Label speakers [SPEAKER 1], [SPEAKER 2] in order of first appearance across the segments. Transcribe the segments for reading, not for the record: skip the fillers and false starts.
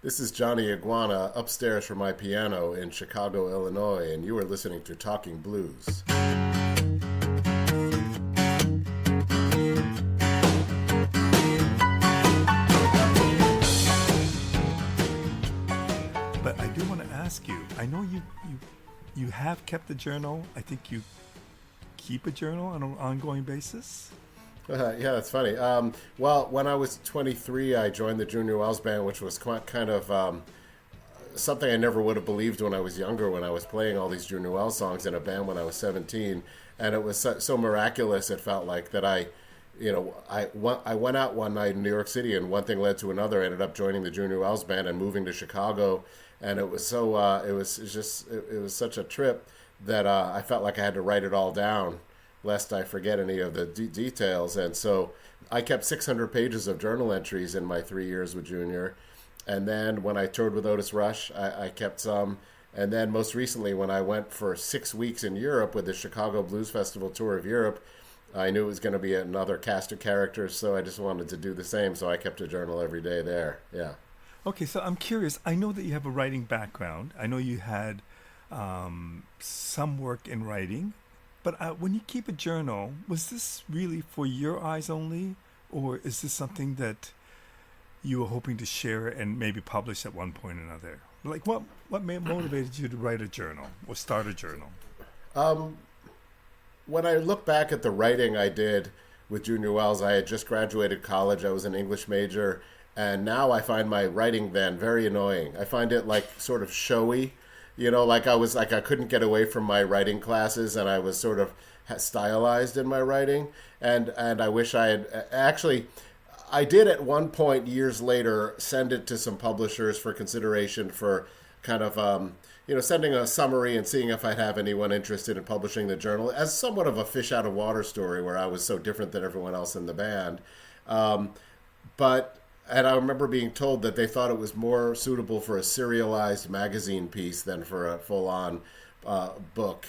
[SPEAKER 1] This is Johnny Iguana upstairs from my piano in Chicago, Illinois, and you are listening to Talking Blues.
[SPEAKER 2] But I do want to ask you, I know you have kept a journal. I think you keep a journal on an ongoing basis.
[SPEAKER 1] Yeah, that's funny. Well, when I was 23, I joined the Junior Wells Band, which was quite kind of something I never would have believed when I was younger, when I was playing all these Junior Wells songs in a band when I was 17. And it was so miraculous, it felt like, that I went out one night in New York City, and one thing led to another. I ended up joining the Junior Wells Band and moving to Chicago. And it was it was such a trip that I felt like I had to write it all down, lest I forget any of the details. And so I kept 600 pages of journal entries in my 3 years with Junior. And then when I toured with Otis Rush, I kept some. And then most recently, when I went for 6 weeks in Europe with the Chicago Blues Festival tour of Europe, I knew it was going to be another cast of characters, so I just wanted to do the same. So I kept a journal every day there. Yeah.
[SPEAKER 2] Okay, so I'm curious. I know that you have a writing background. I know you had some work in writing. But when you keep a journal, was this really for your eyes only? Or is this something that you were hoping to share and maybe publish at one point or another? Like, what motivated you to write a journal or start a journal?
[SPEAKER 1] When I look back at the writing I did with Junior Wells, I had just graduated college. I was an English major. And now I find my writing then very annoying. I find it like sort of showy. Like I couldn't get away from my writing classes, and I was sort of stylized in my writing. And I wish I had actually, I did at one point years later send it to some publishers for consideration for kind of, sending a summary and seeing if I'd have anyone interested in publishing the journal as somewhat of a fish out of water story where I was so different than everyone else in the band. And I remember being told that they thought it was more suitable for a serialized magazine piece than for a full-on book.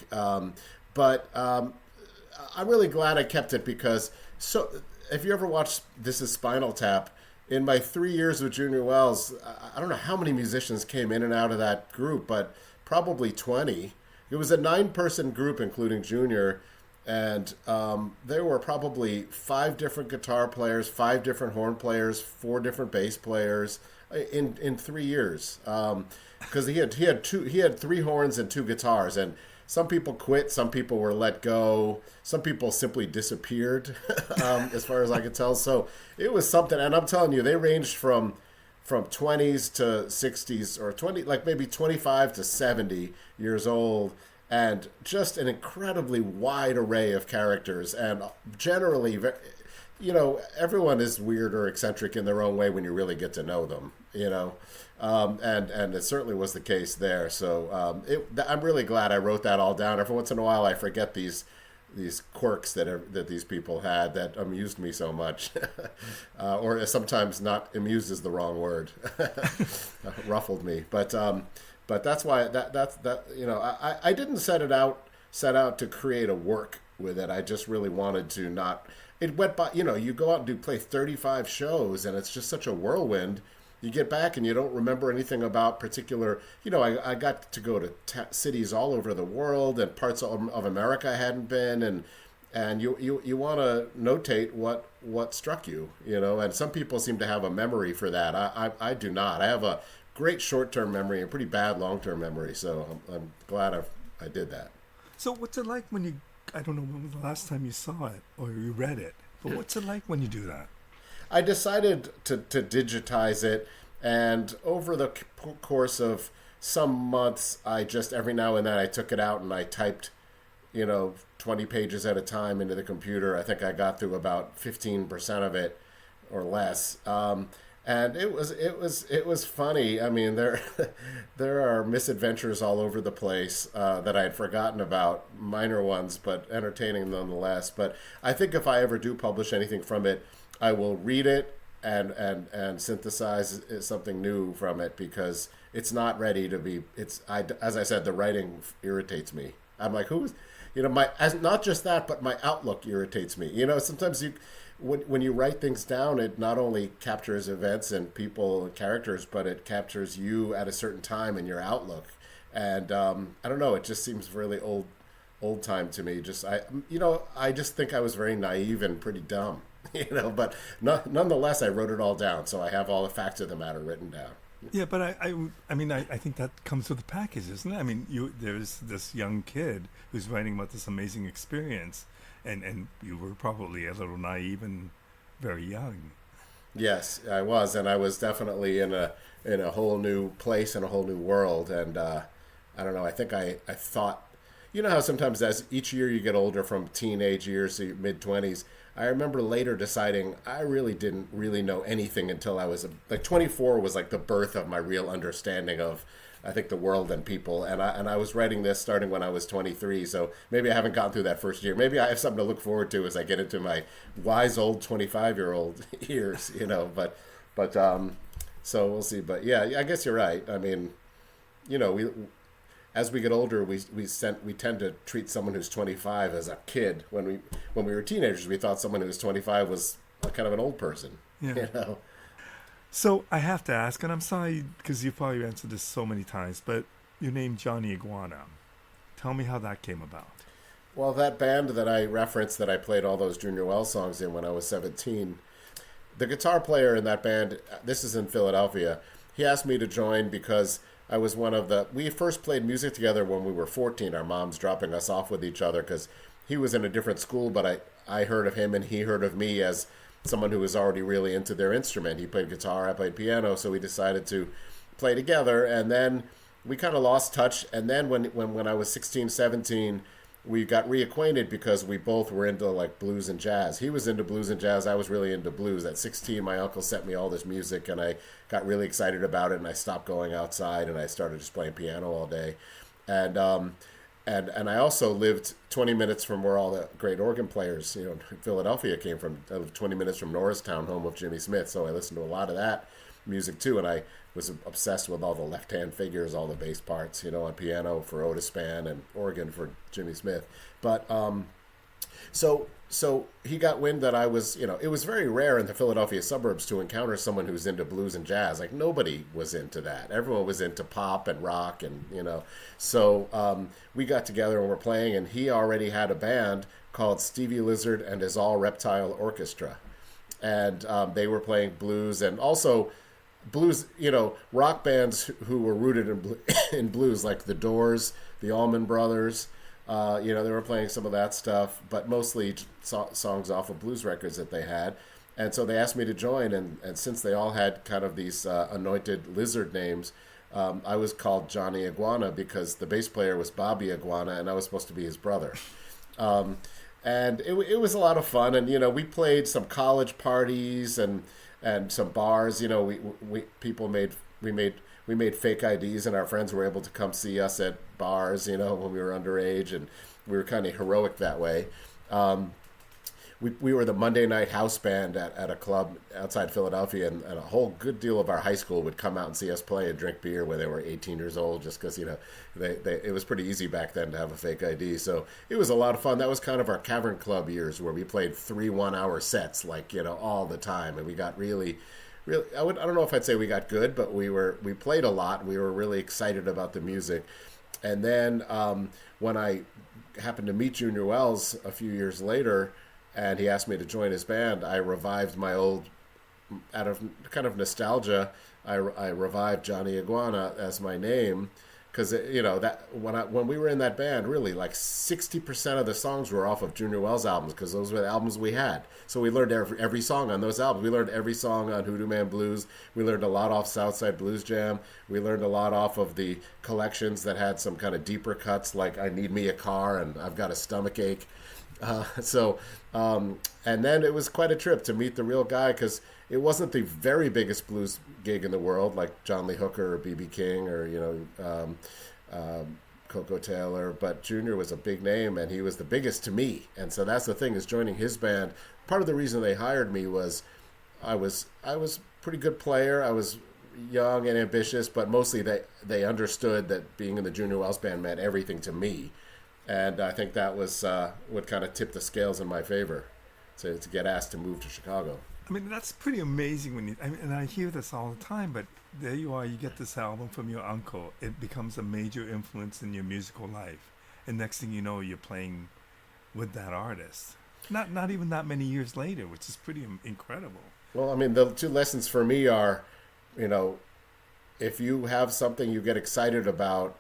[SPEAKER 1] But I'm really glad I kept it because, so if you ever watched This Is Spinal Tap, in my 3 years with Junior Wells, I don't know how many musicians came in and out of that group, but probably 20. It was a 9-person group, including Junior. And there were probably 5 different guitar players, 5 different horn players, 4 different bass players in 3 years. Because he had 3 horns and 2 guitars, and some people quit, some people were let go, some people simply disappeared, as far as I could tell. So it was something, and I'm telling you, they ranged from 20s to 60s, or maybe 25 to 70 years old. And just an incredibly wide array of characters. And generally, everyone is weird or eccentric in their own way when you really get to know them, and it certainly was the case there. So I'm really glad I wrote that all down. Every once in a while, I forget these quirks that these people had that amused me so much. Or sometimes not amused is the wrong word. Ruffled me. But that's why I didn't set out to create a work with it. I just really wanted to not. It went by. You go out and play 35 shows, and it's just such a whirlwind. You get back and you don't remember anything about particular. I got to go to cities all over the world and parts of America I hadn't been, and you want to notate what struck you. And some people seem to have a memory for that. I do not. I have a great short-term memory and pretty bad long-term memory, so I'm glad I did that.
[SPEAKER 2] So what's it like when I don't know when was the last time you saw it or you read it, but what's it like when you do that?
[SPEAKER 1] I decided to digitize it, and over the course of some months, I just every now and then I took it out and I typed, 20 pages at a time into the computer. I think I got through about 15% of it or less. And it was funny. I mean, there are misadventures all over the place that I had forgotten about, minor ones, but entertaining nonetheless. But I think if I ever do publish anything from it, I will read it and synthesize something new from it, because it's not ready to be. As I said, the writing irritates me. I'm like, not just that, but my outlook irritates me. Sometimes when you write things down, it not only captures events and people and characters, but it captures you at a certain time in your outlook. And I don't know, it just seems really old time to me. I just think I was very naive and pretty dumb, But nonetheless, I wrote it all down, so I have all the facts of the matter written down.
[SPEAKER 2] Yeah, but I think that comes with the package, isn't it? I mean, there's this young kid who's writing about this amazing experience, and you were probably a little naive and very young.
[SPEAKER 1] Yes, I was, and I was definitely in a whole new place and a whole new world. And I don't know. I think I thought, how sometimes as each year you get older, from teenage years to mid-20s. I remember later deciding I really didn't really know anything until I was like 24 was like the birth of my real understanding of, I think, the world and people. And I was writing this starting when I was 23. So maybe I haven't gone through that first year. Maybe I have something to look forward to as I get into my wise old 25-year-old years, But so we'll see. But yeah, I guess you're right. I mean, we as we get older, we tend to treat someone who's 25 as a kid. When we were teenagers, we thought someone who was 25 was kind of an old person.
[SPEAKER 2] Yeah. So I have to ask, and I'm sorry because you've probably answered this so many times, but you named Johnny Iguana. Tell me how that came about.
[SPEAKER 1] Well, that band that I referenced, that I played all those Junior Wells songs in when I was 17, the guitar player in that band, this is in Philadelphia, he asked me to join because I was we first played music together when we were 14, our moms dropping us off with each other because he was in a different school, but I heard of him and he heard of me as someone who was already really into their instrument. He played guitar, I played piano, so we decided to play together, and then we kind of lost touch. And then when I was 16, 17, we got reacquainted because we both were into like blues and jazz. He was into blues and jazz. I was really into blues. At 16, my uncle sent me all this music, and I got really excited about it. And I stopped going outside, and I started just playing piano all day. And I also lived 20 minutes from where all the great organ players, Philadelphia came from. I lived 20 minutes from Norristown, home of Jimmy Smith. So I listened to a lot of that music too, and I was obsessed with all the left-hand figures, all the bass parts, on piano for Otis Spann and organ for Jimmy Smith. But so he got wind that I was, it was very rare in the Philadelphia suburbs to encounter someone who's into blues and jazz. Like, nobody was into that. Everyone was into pop and rock, and So we got together and we're playing, and he already had a band called Stevie Lizard and his All Reptile Orchestra, and they were playing blues and also blues, rock bands who were rooted in blues, like the Doors, the Allman Brothers. They were playing some of that stuff, but mostly songs off of blues records that they had. And so they asked me to join, and since they all had kind of these anointed lizard names, I was called Johnny Iguana because the bass player was Bobby Iguana, and I was supposed to be his brother. And it was a lot of fun, and we played some college parties and some bars. We made fake IDs, and our friends were able to come see us at bars, when we were underage, and we were kind of heroic that way. We were the Monday night house band at a club outside Philadelphia, and a whole good deal of our high school would come out and see us play and drink beer when they were 18 years old, just because, it was pretty easy back then to have a fake ID. So it was a lot of fun. That was kind of our Cavern Club years, where we played 3 one-hour sets, all the time, and we got really, I don't know if I'd say we got good, but we played a lot. We were really excited about the music. And then when I happened to meet Junior Wells a few years later, and he asked me to join his band, I revived my old, out of kind of nostalgia, I revived Johnny Iguana as my name, because that when we were in that band, really like 60% of the songs were off of Junior Wells albums, because those were the albums we had. So we learned every song on those albums. We learned every song on Hoodoo Man Blues. We learned a lot off Southside Blues Jam. We learned a lot off of the collections that had some kind of deeper cuts, like I Need Me a Car and I've Got a Stomachache. And then it was quite a trip to meet the real guy, because it wasn't the very biggest blues gig in the world, like John Lee Hooker or B.B. King or Coco Taylor, but Junior was a big name, and he was the biggest to me. And so that's the thing, is joining his band. Part of the reason they hired me was I was a pretty good player. I was young and ambitious, but mostly they understood that being in the Junior Wells band meant everything to me. And I think that was what kind of tipped the scales in my favor. to get asked to move to Chicago.
[SPEAKER 2] I mean, that's pretty amazing when and I hear this all the time, but there you are, you get this album from your uncle. It becomes a major influence in your musical life. And next thing you know, you're playing with that artist. Not even that many years later, which is pretty incredible.
[SPEAKER 1] Well, I mean, the two lessons for me are, you know, if you have something you get excited about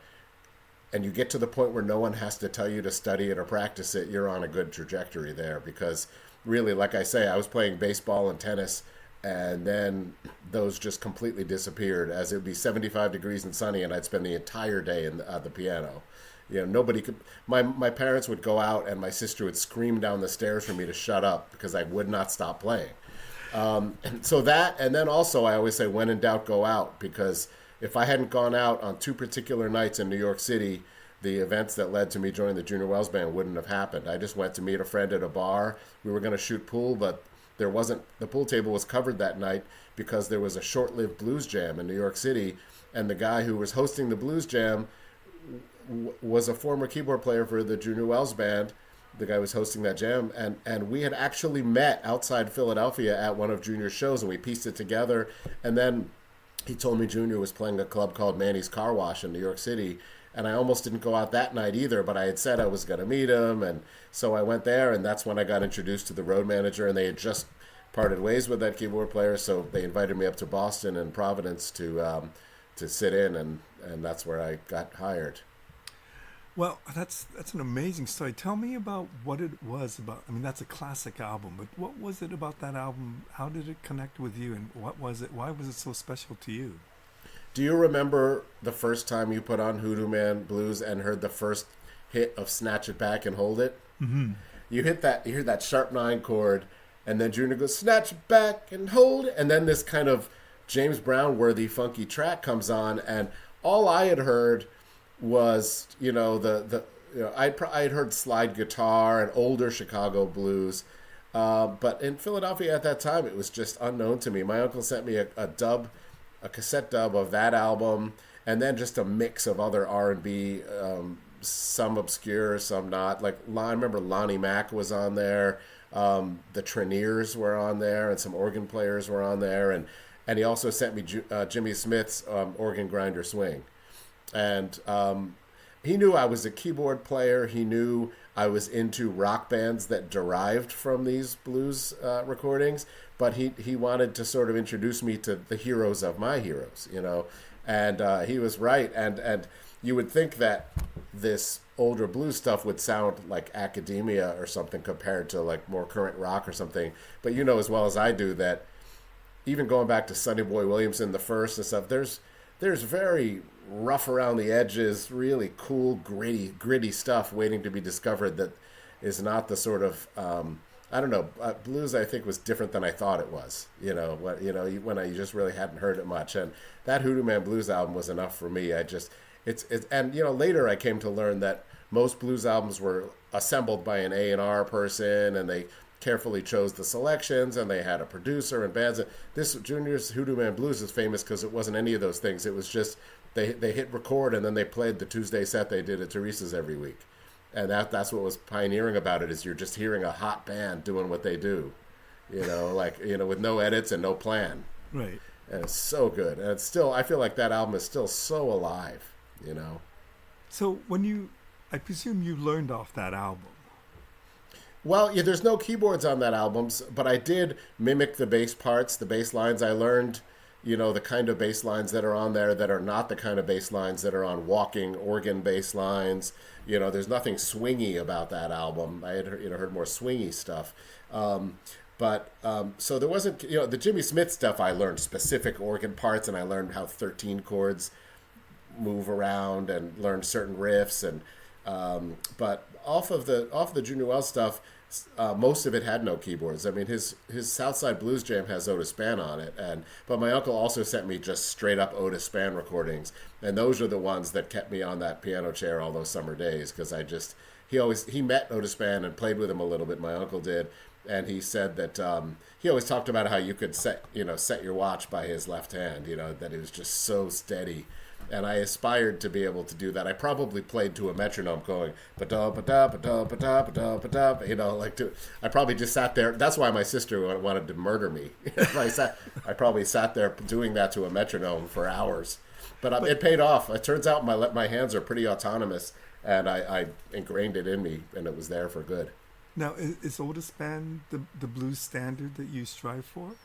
[SPEAKER 1] and you get to the point where no one has to tell you to study it or practice it, you're on a good trajectory there. Because really, like I say, I was playing baseball and tennis, and then those just completely disappeared, as it would be 75 degrees and sunny, and I'd spend the entire day at the piano. You know, nobody could. My parents would go out, and my sister would scream down the stairs for me to shut up because I would not stop playing. So that, and then also I always say, when in doubt, go out, because if I hadn't gone out on two particular nights in New York City, the events that led to me joining the Junior Wells Band wouldn't have happened. I just went to meet a friend at a bar. We were going to shoot pool, but there wasn't. The pool table was covered that night because there was a short-lived blues jam in New York City, and the guy who was hosting the blues jam was a former keyboard player for the Junior Wells Band. The guy was hosting that jam, and we had actually met outside Philadelphia at one of Junior's shows, and we pieced it together. And then he told me Junior was playing a club called Manny's Car Wash in New York City, and I almost didn't go out that night either, but I had said I was going to meet him, and so I went there, and that's when I got introduced to the road manager, and they had just parted ways with that keyboard player, so they invited me up to Boston and Providence to sit in, and that's where I got hired.
[SPEAKER 2] Well, that's an amazing story. Tell me about what it was about. I mean, that's a classic album, but what was it about that album? How did it connect with you, and what was it? Why was it so special to you?
[SPEAKER 1] Do you remember the first time you put on Hoodoo Man Blues and heard the first hit of Snatch It Back and Hold It?
[SPEAKER 2] Mm-hmm.
[SPEAKER 1] You hear that sharp 9 chord, and then Junior goes, Snatch it back and hold it, and then this kind of James Brown-worthy funky track comes on, and all I had heard was, you know, I'd heard slide guitar and older Chicago blues, but in Philadelphia at that time, it was just unknown to me. My uncle sent me a cassette dub of that album, and then just a mix of other R&B, some obscure, some not. Like, I remember Lonnie Mack was on there, the Treniers were on there, and some organ players were on there, and he also sent me Jimmy Smith's Organ Grinder Swing. And he knew I was a keyboard player. He knew I was into rock bands that derived from these blues recordings. But he wanted to sort of introduce me to the heroes of my heroes, you know. And he was right. And you would think that this older blues stuff would sound like academia or something compared to like more current rock or something. But you know as well as I do that even going back to Sonny Boy Williamson, the first and stuff, there's very rough around the edges, really cool, gritty stuff waiting to be discovered that is not the sort of, I don't know, blues I think was different than I thought it was, when I just really hadn't heard it much. And that Hoodoo Man Blues album was enough for me. And later I came to learn that most blues albums were assembled by an A&R person, and they carefully chose the selections, and they had a producer and bands. This Junior's Hoodoo Man Blues is famous because it wasn't any of those things. It was just they hit record, and then they played the Tuesday set they did at Teresa's every week. And that's what was pioneering about it, is you're just hearing a hot band doing what they do, with no edits and no plan.
[SPEAKER 2] Right.
[SPEAKER 1] And it's so good. And it's still, I feel like that album is still so alive,
[SPEAKER 2] So I presume you learned off that album.
[SPEAKER 1] Well, yeah, there's no keyboards on that album, but I did mimic the bass parts, the bass lines. I learned, the kind of bass lines that are on there that are not the kind of bass lines that are on walking organ bass lines. There's nothing swingy about that album. I had heard more swingy stuff. So there wasn't, the Jimmy Smith stuff, I learned specific organ parts, and I learned how 13 chords move around and learned certain riffs. But off the Junior Wells stuff, most of it had no keyboards. I mean, his Southside Blues Jam has Otis Spann on it, but my uncle also sent me just straight up Otis Spann recordings, and those are the ones that kept me on that piano chair all those summer days, because he met Otis Spann and played with him a little bit. My uncle did, and he said that he always talked about how you could set your watch by his left hand, that it was just so steady. and I aspired to be able to do that. I probably played to a metronome, going ba da ba da ba da ba da ba da ba da. Like to. I probably just sat there. That's why my sister wanted to murder me. I probably sat there doing that to a metronome for hours. But it paid off. It turns out my hands are pretty autonomous, and I ingrained it in me, and it was there for good.
[SPEAKER 2] Now, is Otis Spann the blues standard that you strive for?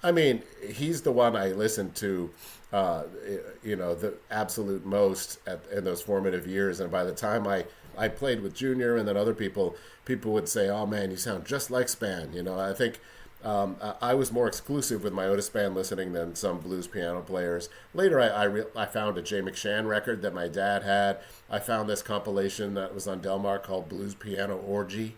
[SPEAKER 1] I mean, he's the one I listened to, the absolute most in those formative years. And by the time I played with Junior and then other people would say, "Oh man, you sound just like Spann." I think I was more exclusive with my Otis Spann listening than some blues piano players. Later, I found a Jay McShann record that my dad had. I found this compilation that was on Delmar called Blues Piano Orgy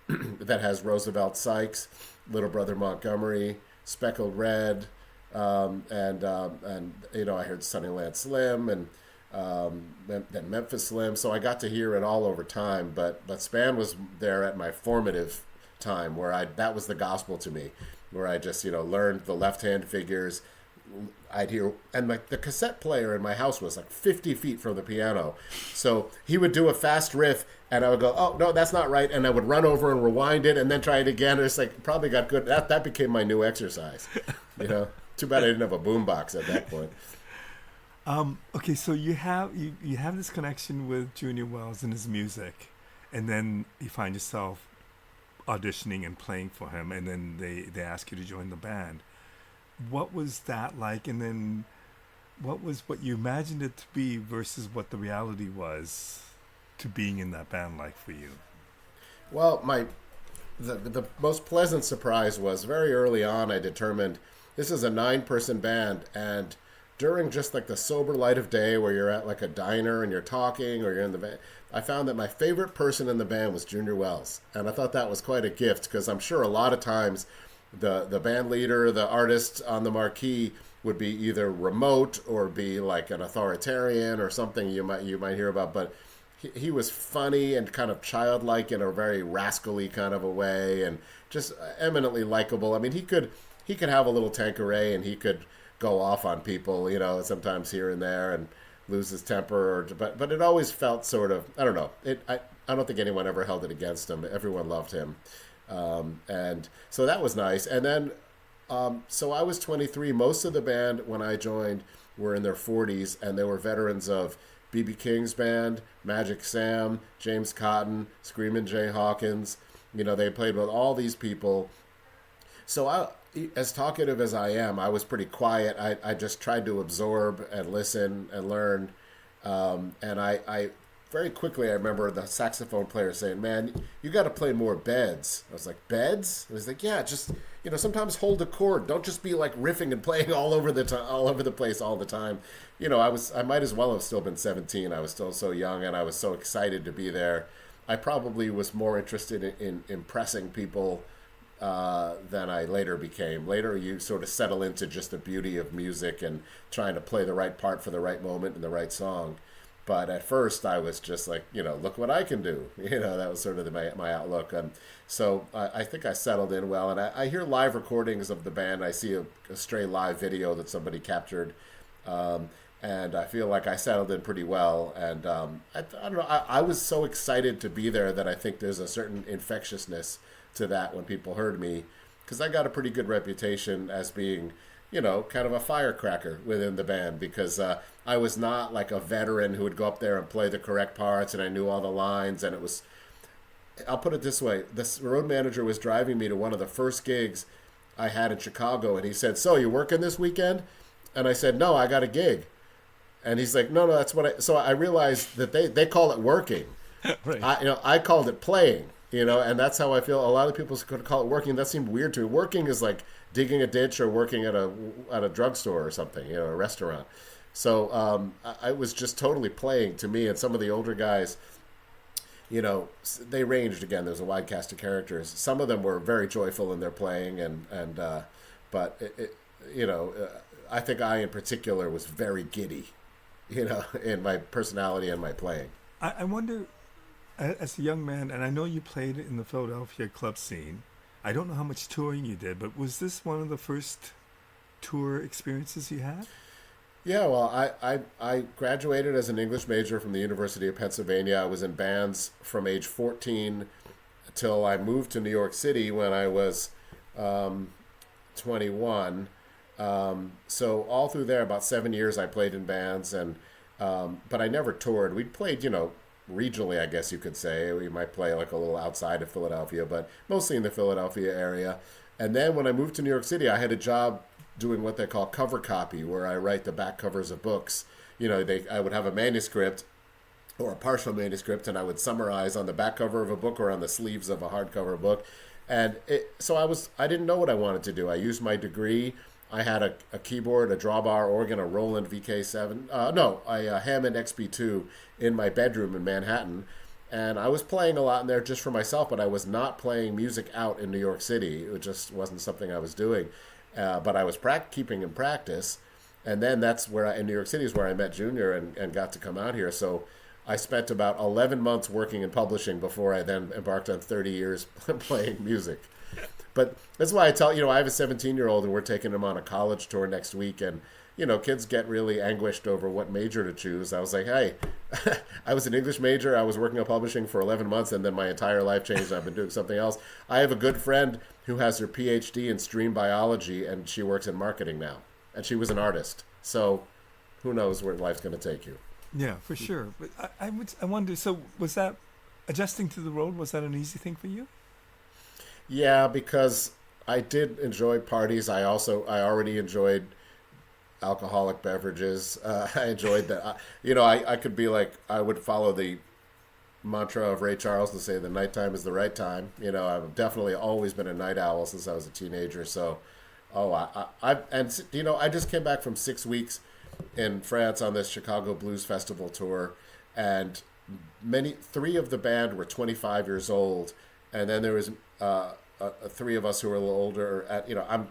[SPEAKER 1] that has Roosevelt Sykes, Little Brother Montgomery, Speckled Red, and I heard Sunnyland Slim and then Memphis Slim. So I got to hear it all over time. But Spann was there at my formative time where that was the gospel to me, where I just learned the left hand figures. I'd hear, and the cassette player in my house was like 50 feet from the piano, so he would do a fast riff, and I would go, "Oh no, that's not right," and I would run over and rewind it, and then try it again. And it's like probably got good. That became my new exercise. Too bad I didn't have a boombox at that point.
[SPEAKER 2] Okay, so you have this connection with Junior Wells and his music, and then you find yourself auditioning and playing for him, and then they ask you to join the band. What was that like, and then what was what you imagined it to be versus what the reality was to being in that band like for you?
[SPEAKER 1] Well, the most pleasant surprise was very early on I determined this is a 9-person band, and during just like the sober light of day where you're at like a diner and you're talking or you're in the band, I found that my favorite person in the band was Junior Wells, and I thought that was quite a gift because I'm sure a lot of times the band leader, the artist on the marquee would be either remote or be like an authoritarian or something you might hear about. But he was funny and kind of childlike in a very rascally kind of a way, and just eminently likable. I mean, he could have a little Tanqueray and he could go off on people, sometimes here and there and lose his temper. But it always felt sort of, I don't know. I don't think anyone ever held it against him. Everyone loved him. And so that was nice. And then, so I was 23. Most of the band when I joined were in their 40s, and they were veterans of B.B. King's band, Magic Sam, James Cotton, Screamin' Jay Hawkins. They played with all these people. So as talkative as I am, I was pretty quiet. I just tried to absorb and listen and learn. And I very quickly, I remember the saxophone player saying, "Man, you got to play more beds." I was like, "Beds?" And he's like, "Yeah, just sometimes hold a chord. Don't just be like riffing and playing all over the place all the time." I might as well have still been 17. I was still so young, and I was so excited to be there. I probably was more interested in impressing people than I later became. Later, you sort of settle into just the beauty of music and trying to play the right part for the right moment and the right song. But at first, I was just like, look what I can do. That was sort of my outlook. So I think I settled in well. And I hear live recordings of the band. I see a stray live video that somebody captured. And I feel like I settled in pretty well. And I don't know, I was so excited to be there that I think there's a certain infectiousness to that when people heard me. Because I got a pretty good reputation as being kind of a firecracker within the band, because I was not like a veteran who would go up there and play the correct parts and I knew all the lines. And I'll put it this way, this road manager was driving me to one of the first gigs I had in Chicago, and he said, "So you working this weekend?" And I said, "No, I got a gig." And he's like, "No, that's what so I realized that they call it working.
[SPEAKER 2] Right.
[SPEAKER 1] I called it playing, and that's how I feel. A lot of people could call it working. That seemed weird to me. Working is like digging a ditch or working at a drugstore or something, a restaurant. So I was just totally playing to me. And some of the older guys, they ranged. Again, there's a wide cast of characters. Some of them were very joyful in their playing, but I think I in particular was very giddy, in my personality and my playing.
[SPEAKER 2] I wonder, as a young man, and I know you played in the Philadelphia club scene. I don't know how much touring you did, but was this one of the first tour experiences you had?
[SPEAKER 1] Yeah, well, I graduated as an English major from the University of Pennsylvania. I was in bands from age 14 till I moved to New York City when I was um, 21. So all through there, about 7 years, I played in bands, and but I never toured. We played, regionally, I guess you could say. We might play like a little outside of Philadelphia, but mostly in the Philadelphia area. And then when I moved to New York City, I had a job doing what they call cover copy, where I write the back covers of books. I would have a manuscript or a partial manuscript, and I would summarize on the back cover of a book or on the sleeves of a hardcover book. So I didn't know what I wanted to do. I used my degree. I had a keyboard, a drawbar organ, a Roland VK7, a Hammond XB2 in my bedroom in Manhattan. And I was playing a lot in there just for myself, but I was not playing music out in New York City. It just wasn't something I was doing. But I was keeping in practice. And then that's in New York City is where I met Junior and got to come out here. So I spent about 11 months working in publishing before I then embarked on 30 years playing music. But that's why I tell, I have a 17-year-old and we're taking him on a college tour next week. And, kids get really anguished over what major to choose. I was like, hey, I was an English major. I was working on publishing for 11 months and then my entire life changed. I've been doing something else. I have a good friend who has her PhD in stream biology and she works in marketing now. And she was an artist. So who knows where life's going to take you.
[SPEAKER 2] Yeah, for sure. But I wonder, so was that adjusting to the road, was that an easy thing for you?
[SPEAKER 1] Yeah, because I did enjoy parties. I already enjoyed alcoholic beverages. I enjoyed that. I could be like, I would follow the mantra of Ray Charles to say the nighttime is the right time. I've definitely always been a night owl since I was a teenager. So, I just came back from 6 weeks in France on this Chicago Blues Festival tour, and three of the band were 25 years old, and then there was three of us who were a little older. I'm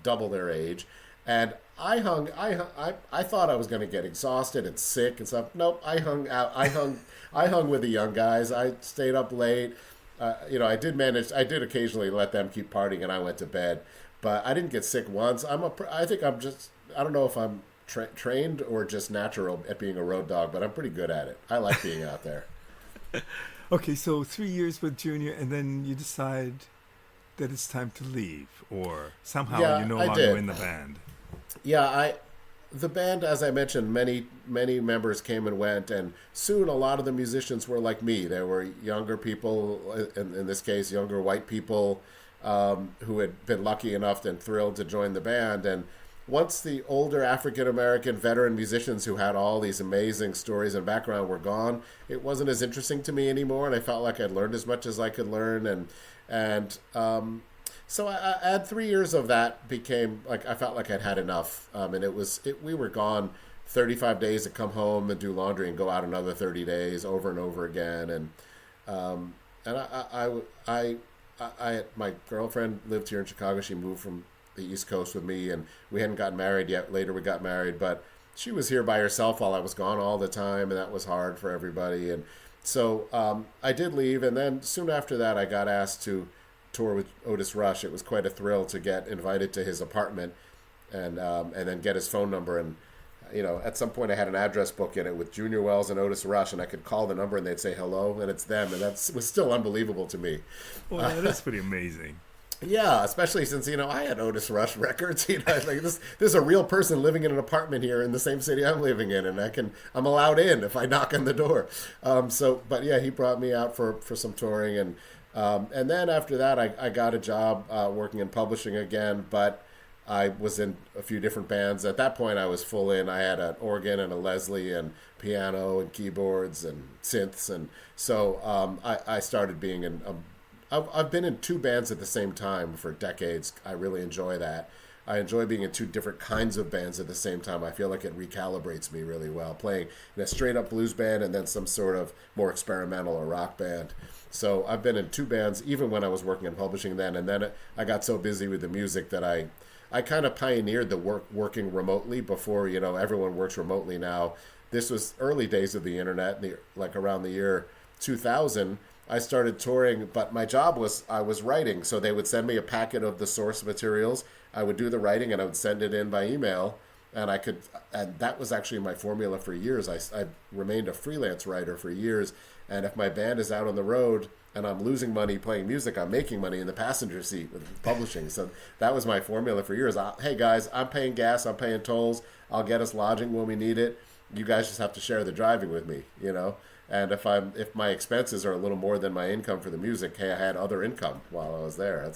[SPEAKER 1] double their age, and I thought I was going to get exhausted and sick and stuff. Nope, I hung out. I hung with the young guys. I stayed up late. I did occasionally let them keep partying, and I went to bed. But I didn't get sick once. I think I'm just. I don't know if I'm trained or just natural at being a road dog, but I'm pretty good at it. I like being out there.
[SPEAKER 2] Okay, so 3 years with Junior, and then you decide that it's time to leave, or somehow you're no longer in the band.
[SPEAKER 1] Yeah, the band, as I mentioned, many members came and went, and soon a lot of the musicians were like me. There were younger people, in this case, younger white people, who had been lucky enough and thrilled to join the band. And once the older African-American veteran musicians who had all these amazing stories and background were gone, it wasn't as interesting to me anymore, and I felt like I'd learned as much as I could learn. So I had 3 years of that became, like, I felt like I'd had enough. We were gone 35 days to come home and do laundry and go out another 30 days over and over again. My girlfriend lived here in Chicago. She moved from the East Coast with me, and we hadn't gotten married yet. Later we got married, but she was here by herself while I was gone all the time, and that was hard for everybody. And so I did leave, and then soon after that I got asked to tour with Otis Rush. It was quite a thrill to get invited to his apartment and then get his phone number. And at some point I had an address book in it with Junior Wells and Otis Rush, and I could call the number and they'd say hello, and it's them, and that was still unbelievable to me.
[SPEAKER 2] Well, that's pretty amazing.
[SPEAKER 1] Yeah, especially since I had Otis Rush records. Like this, there's a real person living in an apartment here in the same city I'm living in, and I'm allowed in if I knock on the door. But yeah, he brought me out for some touring, and then after that, I got a job working in publishing again. But I was in a few different bands. At that point, I was full in. I had an organ and a Leslie and piano and keyboards and synths, and so I started being in. I've been in two bands at the same time for decades. I really enjoy that. I enjoy being in two different kinds of bands at the same time. I feel like it recalibrates me really well, playing in a straight-up blues band and then some sort of more experimental or rock band. So I've been in two bands even when I was working in publishing then, and then I got so busy with the music that I kind of pioneered the working remotely before, everyone works remotely now. This was early days of the internet, like around the year 2000. I started touring, but my job was I was writing. So they would send me a packet of the source materials. I would do the writing and I would send it in by email. and that was actually my formula for years. I remained a freelance writer for years, and if my band is out on the road and I'm losing money playing music, I'm making money in the passenger seat with publishing. So that was my formula for years. Hey guys, I'm paying gas, I'm paying tolls, I'll get us lodging when we need it. You guys just have to share the driving with me, you know. And if my expenses are a little more than my income for the music, hey, I had other income while I was there.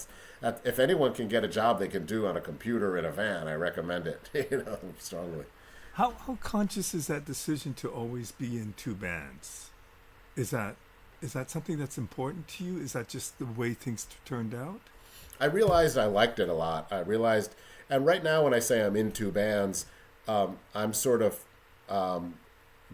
[SPEAKER 1] If anyone can get a job they can do on a computer in a van, I recommend it, you know, strongly.
[SPEAKER 2] How conscious is that decision to always be in two bands? Is that something that's important to you? Is that just the way things turned out?
[SPEAKER 1] I realized I liked it a lot. And right now when I say I'm in two bands, I'm sort of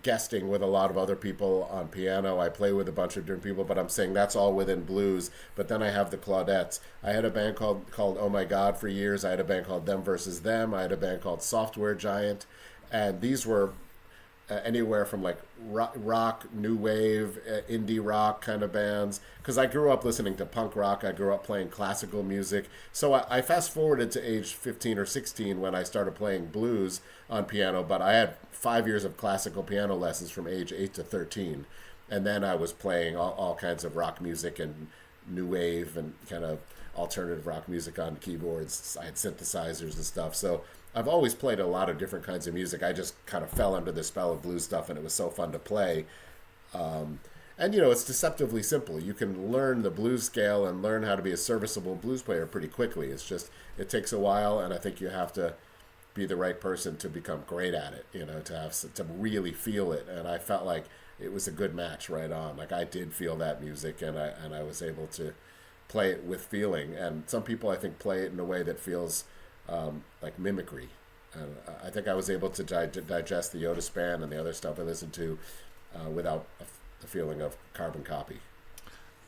[SPEAKER 1] guesting with a lot of other people on piano. I play with a bunch of different people, but I'm saying that's all within blues. But then I have the Claudettes. I had a band called Oh My God for years. I had a band called Them Versus Them. I had a band called Software Giant. And these were anywhere from like rock, new wave, indie rock kind of bands. Because I grew up listening to punk rock. I grew up playing classical music. So I fast forwarded to age 15 or 16 when I started playing blues on piano. But I had 5 years of classical piano lessons from age 8 to 13. And then I was playing all kinds of rock music and new wave and kind of alternative rock music on keyboards. I had synthesizers and stuff. So I've always played a lot of different kinds of music. I just kind of fell under the spell of blues stuff, and it was so fun to play. And, you know, it's deceptively simple. You can learn the blues scale and learn how to be a serviceable blues player pretty quickly. It's just, it takes a while, and I think you have to be the right person to become great at it, you know, to really feel it. And I felt like it was a good match right on. Like I did feel that music, and I was able to play it with feeling. And some people, I think, play it in a way that feels like mimicry. And I think I was able to digest the Otis band and the other stuff I listened to without a feeling of carbon copy.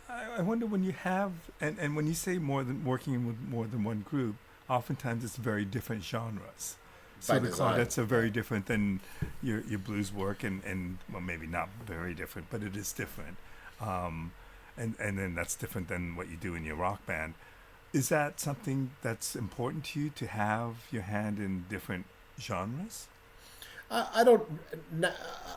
[SPEAKER 2] I wonder when you have, and when you say working with more than one group, oftentimes it's very different genres. So
[SPEAKER 1] By
[SPEAKER 2] the
[SPEAKER 1] design.
[SPEAKER 2] Claudettes are very different than your blues work, and well, maybe not very different, but it is different. And then that's different than what you do in your rock band. Is that something that's important to you, to have your hand in different genres?
[SPEAKER 1] I don't.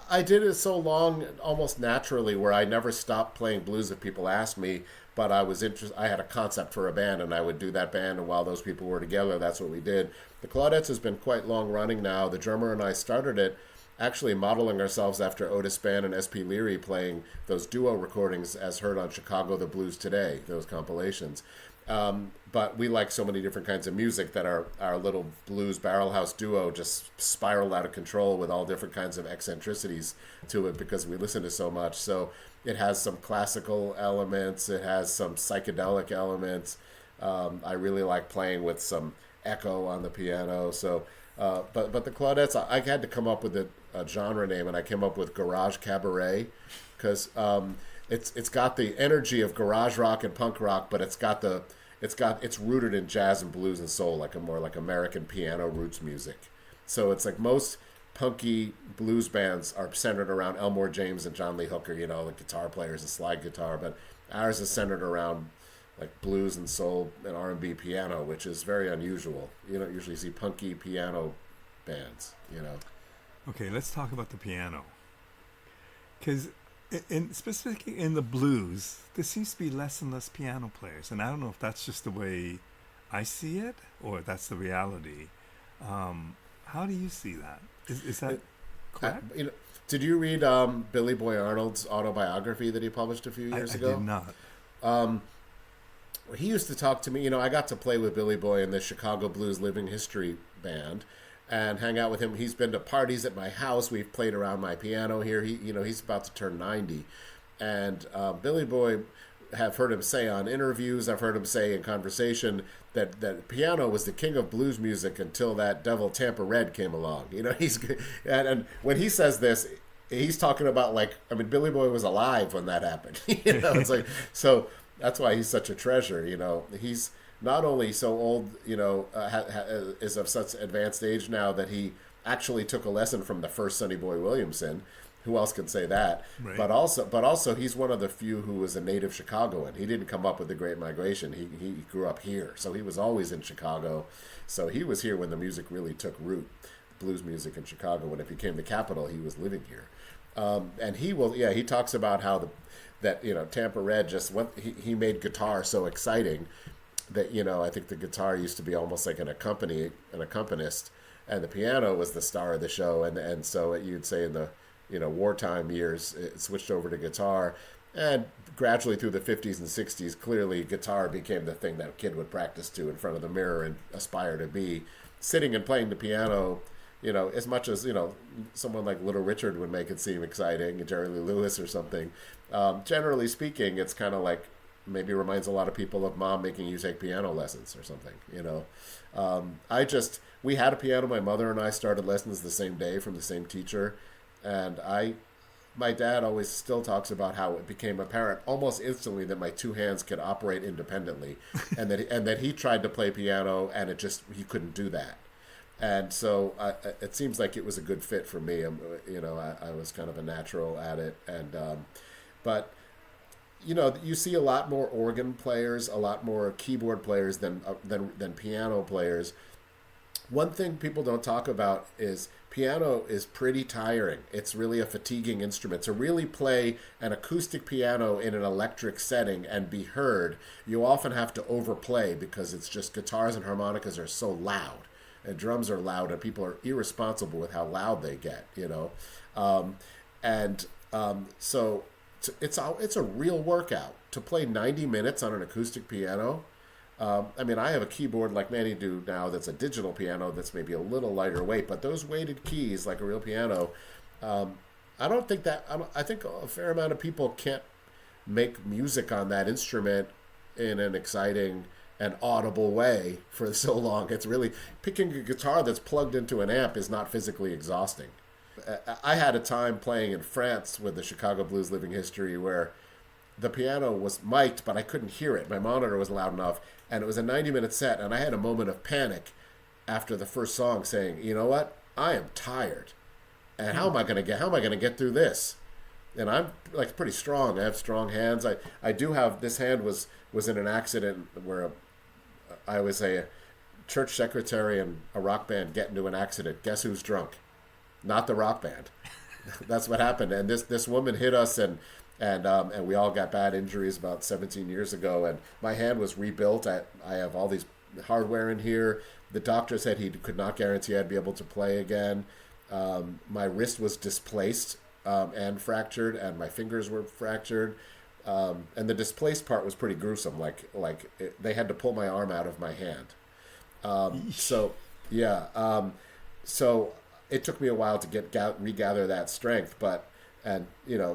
[SPEAKER 1] I did it so long, almost naturally, where I never stopped playing blues if people asked me. But I was interested. I had a concept for a band, and I would do that band. And while those people were together, that's what we did. The Claudettes has been quite long running now. The drummer and I started it, actually modeling ourselves after Otis Spann and S.P. Leary, playing those duo recordings as heard on Chicago the Blues Today, those compilations. But we like so many different kinds of music that our little blues barrelhouse duo just spiraled out of control with all different kinds of eccentricities to it because we listen to so much. So it has some classical elements. It has some psychedelic elements. I really like playing with some echo on the piano. So, but the Claudettes, I had to come up with a genre name, and I came up with Garage Cabaret because it's got the energy of garage rock and punk rock, but it's rooted in jazz and blues and soul, like a more like American piano roots music. So it's like most punky blues bands are centered around Elmore James and John Lee Hooker, you know, the guitar players and slide guitar, but ours is centered around like blues and soul and R&B piano, which is very unusual. You don't usually see punky piano bands, you know.
[SPEAKER 2] Okay, let's talk about the piano. Because specifically in the blues, there seems to be less and less piano players. And I don't know if that's just the way I see it or that's the reality. How do you see that? Is that correct?
[SPEAKER 1] Did you read Billy Boy Arnold's autobiography that he published a few years ago?
[SPEAKER 2] I did not.
[SPEAKER 1] He used to talk to me. You know, I got to play with Billy Boy in the Chicago Blues Living History Band and hang out with him. He's been to parties at my house. We've played around my piano here. He's about to turn 90. And Billy Boy, have heard him say on interviews, I've heard him say in conversation that piano was the king of blues music until that devil Tampa Red came along. You know, and when he says this, he's talking about Billy Boy was alive when that happened. You know, it's like, so that's why he's such a treasure. You know, he's not only so old, you know, is of such advanced age now that he actually took a lesson from the first Sonny Boy Williamson. Who else can say that?
[SPEAKER 2] Right.
[SPEAKER 1] But also, he's one of the few who was a native Chicagoan. He didn't come up with the Great Migration. He grew up here, so he was always in Chicago. So he was here when the music really took root. blues music in Chicago. When it became the capital, he was living here. And he talks about how Tampa Red just went, he made guitar so exciting that, I think the guitar used to be almost like an accompanist, and the piano was the star of the show. And so you'd say in the, wartime years, it switched over to guitar. And gradually through the 50s and 60s, clearly guitar became the thing that a kid would practice to in front of the mirror and aspire to be. Sitting and playing the piano, as much as, someone like Little Richard would make it seem exciting, Jerry Lee Lewis or something, generally speaking, it's kind of like, maybe reminds a lot of people of mom making you take piano lessons or something, we had a piano. My mother and I started lessons the same day from the same teacher. And my dad always still talks about how it became apparent almost instantly that my two hands could operate independently, and that he tried to play piano and he couldn't do that. And so it seems like it was a good fit for me. I was kind of a natural at it. And but you see a lot more organ players, a lot more keyboard players than piano players. One thing people don't talk about is piano is pretty tiring. It's really a fatiguing instrument. To really play an acoustic piano in an electric setting and be heard, you often have to overplay because it's just guitars and harmonicas are so loud, and drums are loud, and people are irresponsible with how loud they get, so it's a real workout to play 90 minutes on an acoustic piano. I have a keyboard like many do now that's a digital piano that's maybe a little lighter weight, but those weighted keys like a real piano, I think a fair amount of people can't make music on that instrument in an exciting and audible way for so long. It's really, picking a guitar that's plugged into an amp is not physically exhausting. I had a time playing in France with the Chicago Blues Living History where the piano was mic'd, but I couldn't hear it. My monitor was loud enough, and it was a 90-minute set, and I had a moment of panic after the first song saying, you know what? I am tired. And how am I going to get through this? And I'm like pretty strong. I have strong hands. I do have, this hand was in an accident where I was a church secretary and a rock band get into an accident. Guess who's drunk? Not the rock band. That's what happened. And this woman hit us, and we all got bad injuries about 17 years ago. And my hand was rebuilt. I have all these hardware in here. The doctor said he could not guarantee I'd be able to play again. My wrist was displaced and fractured, and my fingers were fractured. And the displaced part was pretty gruesome. They had to pull my arm out of my hand. So it took me a while to regather that strength, and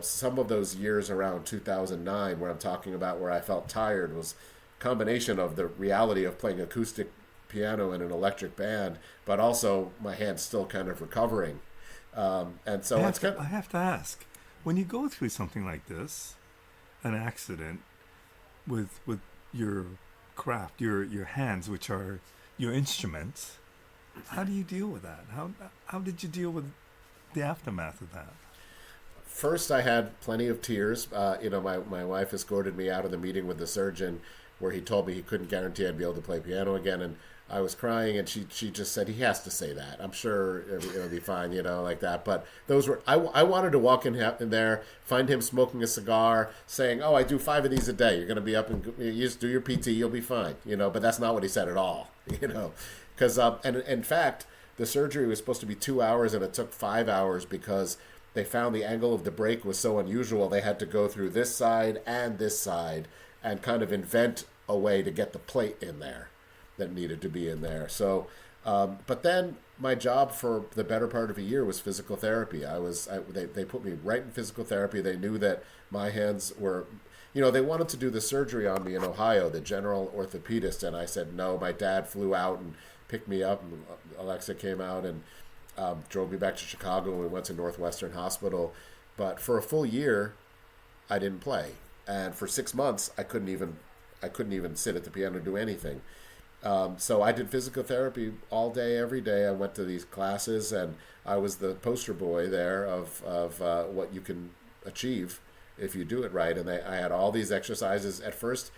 [SPEAKER 1] some of those years around 2009 where I'm talking about where I felt tired was a combination of the reality of playing acoustic piano in an electric band, but also my hand's still kind of recovering. And so I
[SPEAKER 2] have to ask, when you go through something like this, an accident with your craft, your hands, which are your instruments, how do you deal with that? How did you deal with the aftermath of that?
[SPEAKER 1] First, I had plenty of tears. My wife escorted me out of the meeting with the surgeon where he told me he couldn't guarantee I'd be able to play piano again. And I was crying, and she just said, he has to say that. I'm sure it'll be fine, like that. But those were, I wanted to walk in there, find him smoking a cigar, saying, oh, I do 5 of these a day. You're going to be up and you just do your PT, you'll be fine, but that's not what he said at all, Because, and in fact, the surgery was supposed to be 2 hours, and it took 5 hours because they found the angle of the break was so unusual. They had to go through this side and kind of invent a way to get the plate in there that needed to be in there. So, but then my job for the better part of a year was physical therapy. They put me right in physical therapy. They knew that my hands were, they wanted to do the surgery on me in Ohio, the general orthopedist, and I said no. My dad flew out and picked me up, and Alexa came out and drove me back to Chicago, and we went to Northwestern Hospital. But for a full year, I didn't play, and for 6 months, I couldn't even sit at the piano and do anything. So I did physical therapy all day, every day. I went to these classes, and I was the poster boy there of what you can achieve if you do it right. And I had all these exercises. At first,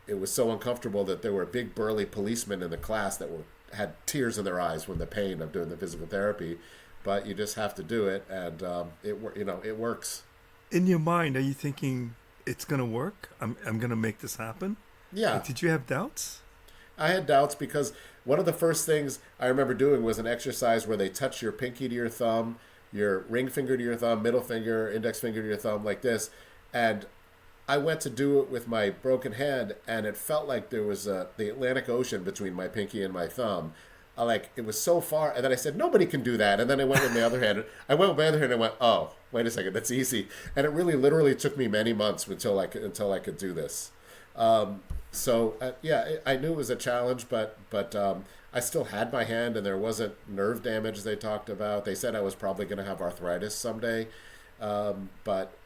[SPEAKER 1] it was so uncomfortable that there were big burly policemen in the class that were had tears in their eyes from the pain of doing the physical therapy. But you just have to do it, and it works.
[SPEAKER 2] In your mind, are you thinking it's going to work? I'm going to make this happen?
[SPEAKER 1] Yeah,
[SPEAKER 2] Did you have doubts?
[SPEAKER 1] I had doubts because one of the first things I remember doing was an exercise where they touch your pinky to your thumb, your ring finger to your thumb, middle finger, index finger to your thumb, like this. And I went to do it with my broken hand, and it felt like there was the Atlantic Ocean between my pinky and my thumb. Like, it was so far. And then I said, nobody can do that. And then I went with my other hand. I went with my other hand and went, oh, wait a second, that's easy. And it really literally took me many months until I could do this. I knew it was a challenge, but I still had my hand, and there wasn't nerve damage they talked about. They said I was probably going to have arthritis someday, but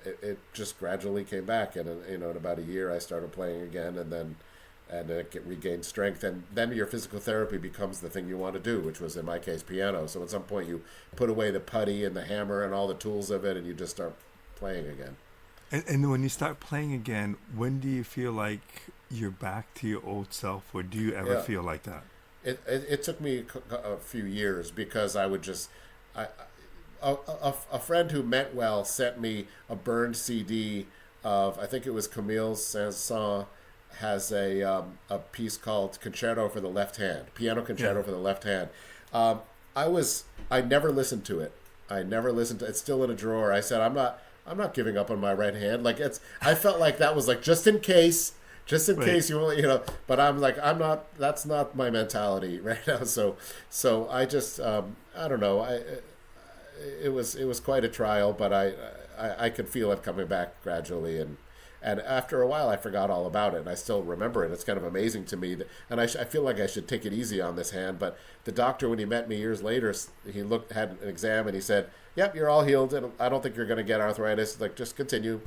[SPEAKER 1] it just gradually came back, and in about a year I started playing again, and it regained strength, and then your physical therapy becomes the thing you want to do, which was in my case piano. So at some point you put away the putty and the hammer and all the tools of it, and you just start playing again.
[SPEAKER 2] And when you start playing again, when do you feel like you're back to your old self, or do you ever feel like that?
[SPEAKER 1] It took me a few years because I would just a friend who meant well sent me a burned CD of, I think it was Camille Saint-Saëns, has a piece called Concerto for the Left Hand, Piano Concerto for the Left Hand. I never listened to it. It's still in a drawer. I said, I'm not giving up on my right hand. Like, I felt like that was like, just in case you but I'm like, that's not my mentality right now. So I just, I don't know. It was quite a trial, but I could feel it coming back gradually. And after a while, I forgot all about it, and I still remember it. It's kind of amazing to me. And I feel like I should take it easy on this hand. But the doctor, when he met me years later, he had an exam, and he said, yep, you're all healed, and I don't think you're going to get arthritis. Like, just continue.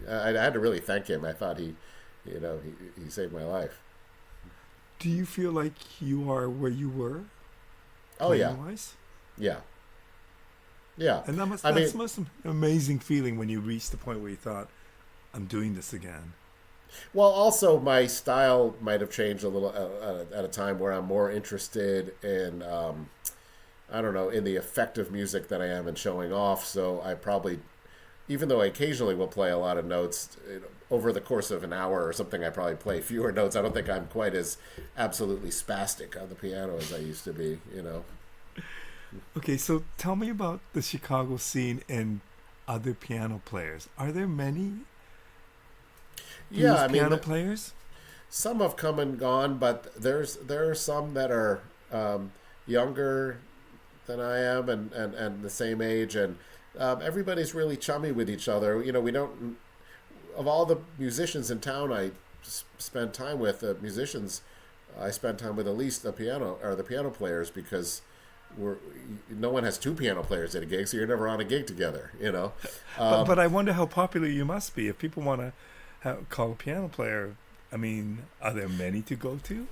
[SPEAKER 1] I had to really thank him. I thought he saved my life.
[SPEAKER 2] Do you feel like you are where you were?
[SPEAKER 1] Oh, yeah.
[SPEAKER 2] Wise?
[SPEAKER 1] Yeah. Yeah.
[SPEAKER 2] And that's the most amazing feeling when you reach the point where you thought, I'm doing this again.
[SPEAKER 1] Well, also my style might have changed a little at a time where I'm more interested in, I don't know, in the effective music that I am in showing off. So I probably, even though I occasionally will play a lot of notes, over the course of an hour or something, I probably play fewer notes. I don't think I'm quite as absolutely spastic on the piano as I used to be,
[SPEAKER 2] Okay, so tell me about the Chicago scene and other piano players. Are there many piano players?
[SPEAKER 1] Some have come and gone, but there are some that are younger than I am and the same age, and everybody's really chummy with each other. We don't, of all the musicians in town I spend time with, I spend time with at least the piano players, because no one has two piano players at a gig, so you're never on a gig together,
[SPEAKER 2] But I wonder how popular you must be if people want to call a piano player. I mean, are there many to go to?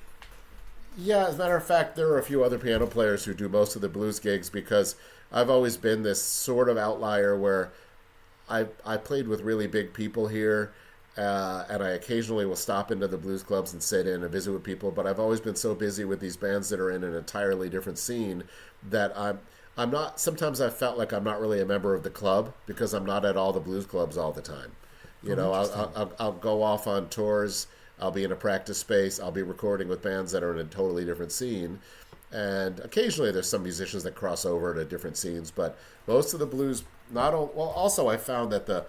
[SPEAKER 1] Yeah, as a matter of fact, there are a few other piano players who do most of the blues gigs, because I've always been this sort of outlier where I played with really big people here, and I occasionally will stop into the blues clubs and sit in and visit with people, but I've always been so busy with these bands that are in an entirely different scene that I'm not, sometimes I felt like I'm not really a member of the club, because I'm not at all the blues clubs all the time. I'll go off on tours, I'll be in a practice space, I'll be recording with bands that are in a totally different scene, and occasionally there's some musicians that cross over to different scenes, but most of the blues, also I found that the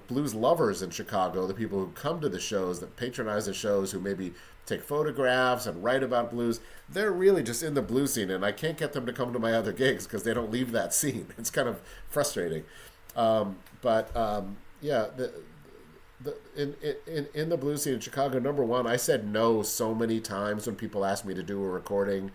[SPEAKER 1] blues lovers in Chicago, the people who come to the shows, that patronize the shows, who maybe take photographs and write about blues, they're really just in the blues scene, and I can't get them to come to my other gigs because they don't leave that scene. It's kind of frustrating. In the blues scene in Chicago, number one, I said no so many times when people asked me to do a recording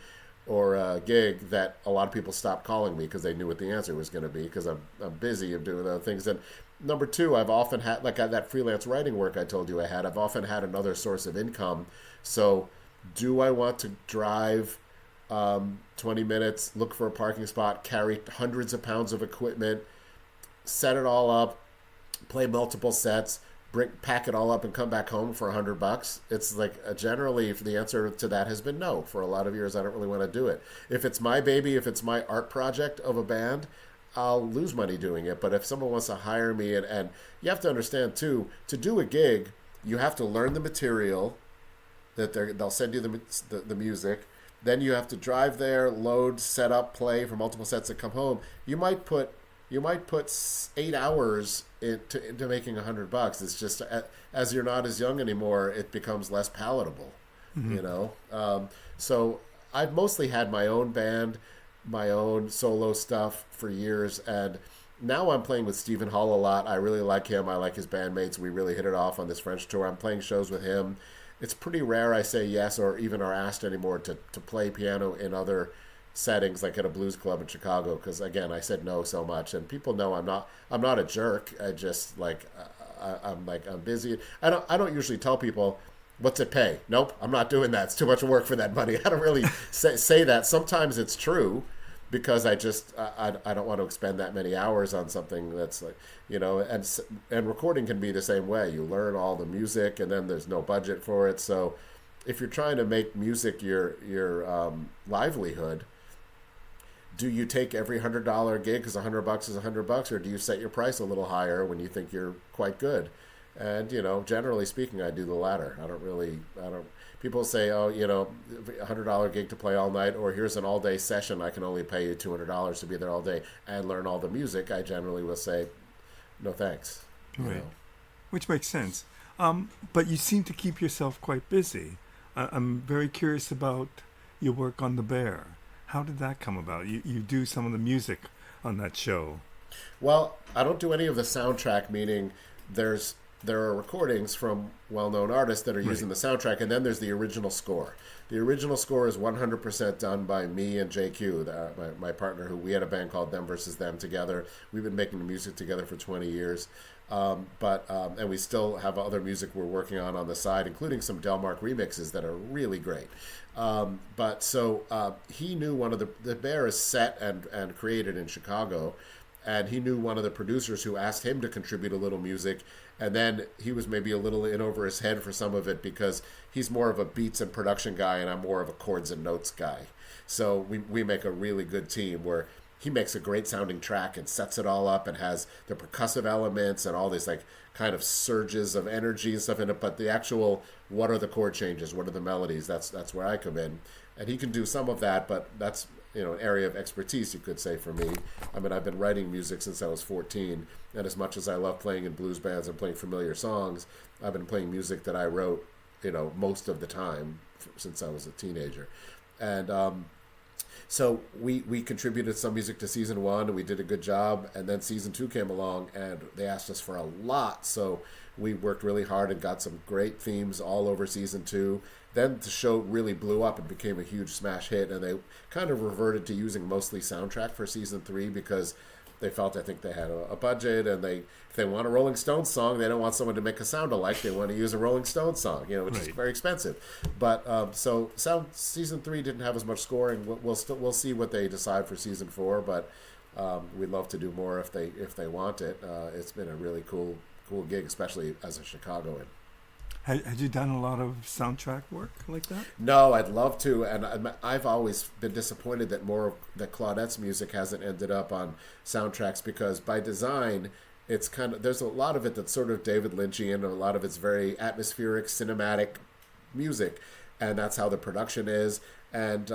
[SPEAKER 1] or a gig that a lot of people stopped calling me because they knew what the answer was going to be, because I'm busy, I'm doing other things. And number two, I've often had, like that freelance writing work I told you I had, I've often had another source of income. So do I want to drive 20 minutes, look for a parking spot, carry hundreds of pounds of equipment, set it all up, play multiple sets, pack it all up and come back home for $100? It's like generally the answer to that has been no. For a lot of years, I don't really want to do it. If it's my baby, if it's my art project of a band, I'll lose money doing it. But if someone wants to hire me, and you have to understand too, to do a gig, you have to learn the material that they'll send you the music. Then you have to drive there, load, set up, play for multiple sets, and come home. You might put 8 hours into making $100. It's just as you're not as young anymore, it becomes less palatable, you know. So I've mostly had my own band, my own solo stuff for years, and now I'm playing with Stephen Hull a lot. I really like him. I like his bandmates. We really hit it off on this French tour. I'm playing shows with him. It's pretty rare I say yes or even are asked anymore to play piano in other settings, like at a blues club in Chicago, because again I said no so much, and people know I'm not a jerk. I just I'm busy. I don't usually tell people what's it pay. Nope, I'm not doing that. It's too much work for that money. I don't really say that. Sometimes it's true because I don't want to expend that many hours on something that's like, you know, and recording can be the same way. You learn all the music and then there's no budget for it. So if you're trying to make music your livelihood, do you take every $100 gig because $100 is $100, or do you set your price a little higher when you think you're quite good? And you know, generally speaking, I do the latter. I don't. People say, oh, you know, $100 gig to play all night, or here's an all-day session. I can only pay you $200 to be there all day and learn all the music. I generally will say, no thanks.
[SPEAKER 2] Right, know? Which makes sense. But you seem to keep yourself quite busy. I'm very curious about your work on The Bear. How did that come about? You do some of the music on that show.
[SPEAKER 1] Well, I don't do any of the soundtrack, meaning there are recordings from well-known artists that are using the soundtrack, and then there's the original score. The original score is 100% done by me and JQ, my partner, who we had a band called Them Versus Them together. We've been making the music together for 20 years. And we still have other music we're working on the side, including some Delmark remixes that are really great. He knew one of the Bear is set and created in Chicago, and he knew one of the producers who asked him to contribute a little music, and then he was maybe a little in over his head for some of it because he's more of a beats and production guy and I'm more of a chords and notes guy. So we make a really good team where he makes a great sounding track and sets it all up and has the percussive elements and all these like kind of surges of energy and stuff in it. But the actual, what are the chord changes? What are the melodies? That's where I come in. And he can do some of that, but that's, you know, an area of expertise, you could say, for me. I mean, I've been writing music since I was 14. And as much as I love playing in blues bands and playing familiar songs, I've been playing music that I wrote, you know, most of the time since I was a teenager. And, so we contributed some music to season 1, and we did a good job. And then season 2 came along, and they asked us for a lot. So we worked really hard and got some great themes all over season 2. Then the show really blew up and became a huge smash hit. And they kind of reverted to using mostly soundtrack for season 3 because they felt, I think they had a budget, and if they want a Rolling Stones song, they don't want someone to make a sound alike. They want to use a Rolling Stones song, you know, which is very expensive. But season 3 didn't have as much scoring. We'll see what they decide for season 4, but we'd love to do more if they want it. It's been a really cool gig, especially as a Chicagoan.
[SPEAKER 2] Had you done a lot of soundtrack work like that?
[SPEAKER 1] No, I'd love to, and I've always been disappointed that more of the Claudettes music hasn't ended up on soundtracks because by design, it's kind of, there's a lot of it that's sort of David Lynchian, and a lot of it's very atmospheric, cinematic music, and that's how the production is. And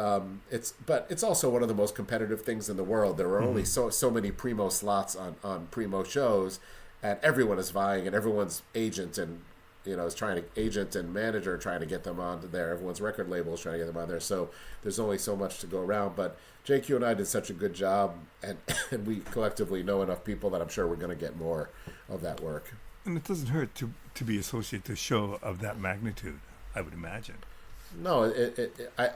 [SPEAKER 1] it's also one of the most competitive things in the world. There are only so many primo slots on primo shows, and everyone is vying, and everyone's agent and agent and manager trying to get them on there. Everyone's record label is trying to get them on there. So there's only so much to go around. But JQ and I did such a good job, and we collectively know enough people that I'm sure we're going to get more of that work.
[SPEAKER 2] And it doesn't hurt to be associated to a show of that magnitude, I would imagine.
[SPEAKER 1] No,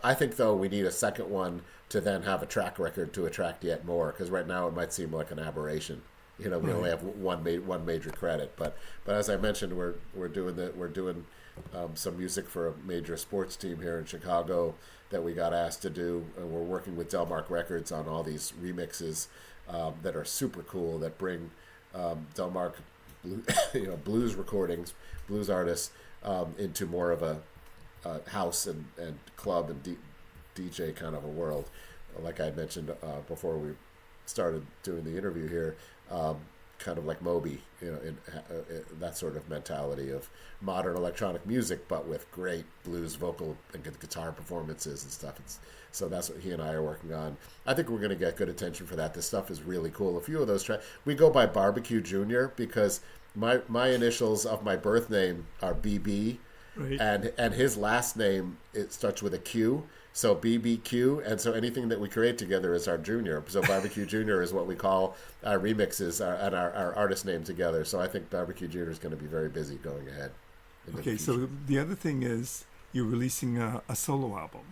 [SPEAKER 1] I think, though, we need a second one to then have a track record to attract yet more, because right now it might seem like an aberration. You know, we only have one major credit, but as I mentioned, we're doing some music for a major sports team here in Chicago that we got asked to do, and we're working with Delmark Records on all these remixes that are super cool that bring Delmark blues recordings, blues artists, into more of a house and club and DJ kind of a world. Like I mentioned before we started doing the interview here, kind of like Moby, in that sort of mentality of modern electronic music, but with great blues vocal and guitar performances and stuff. So that's what he and I are working on. I think we're going to get good attention for that. This stuff is really cool. A few of those tracks, we go by Barbecue Junior because my initials of my birth name are BB, right. and his last name, it starts with a Q. So BBQ, and so anything that we create together is our junior. So Barbecue Junior is what we call our remixes and our artist name together. So I think Barbecue Junior is going to be very busy going ahead.
[SPEAKER 2] Okay, so the other thing is you're releasing a solo album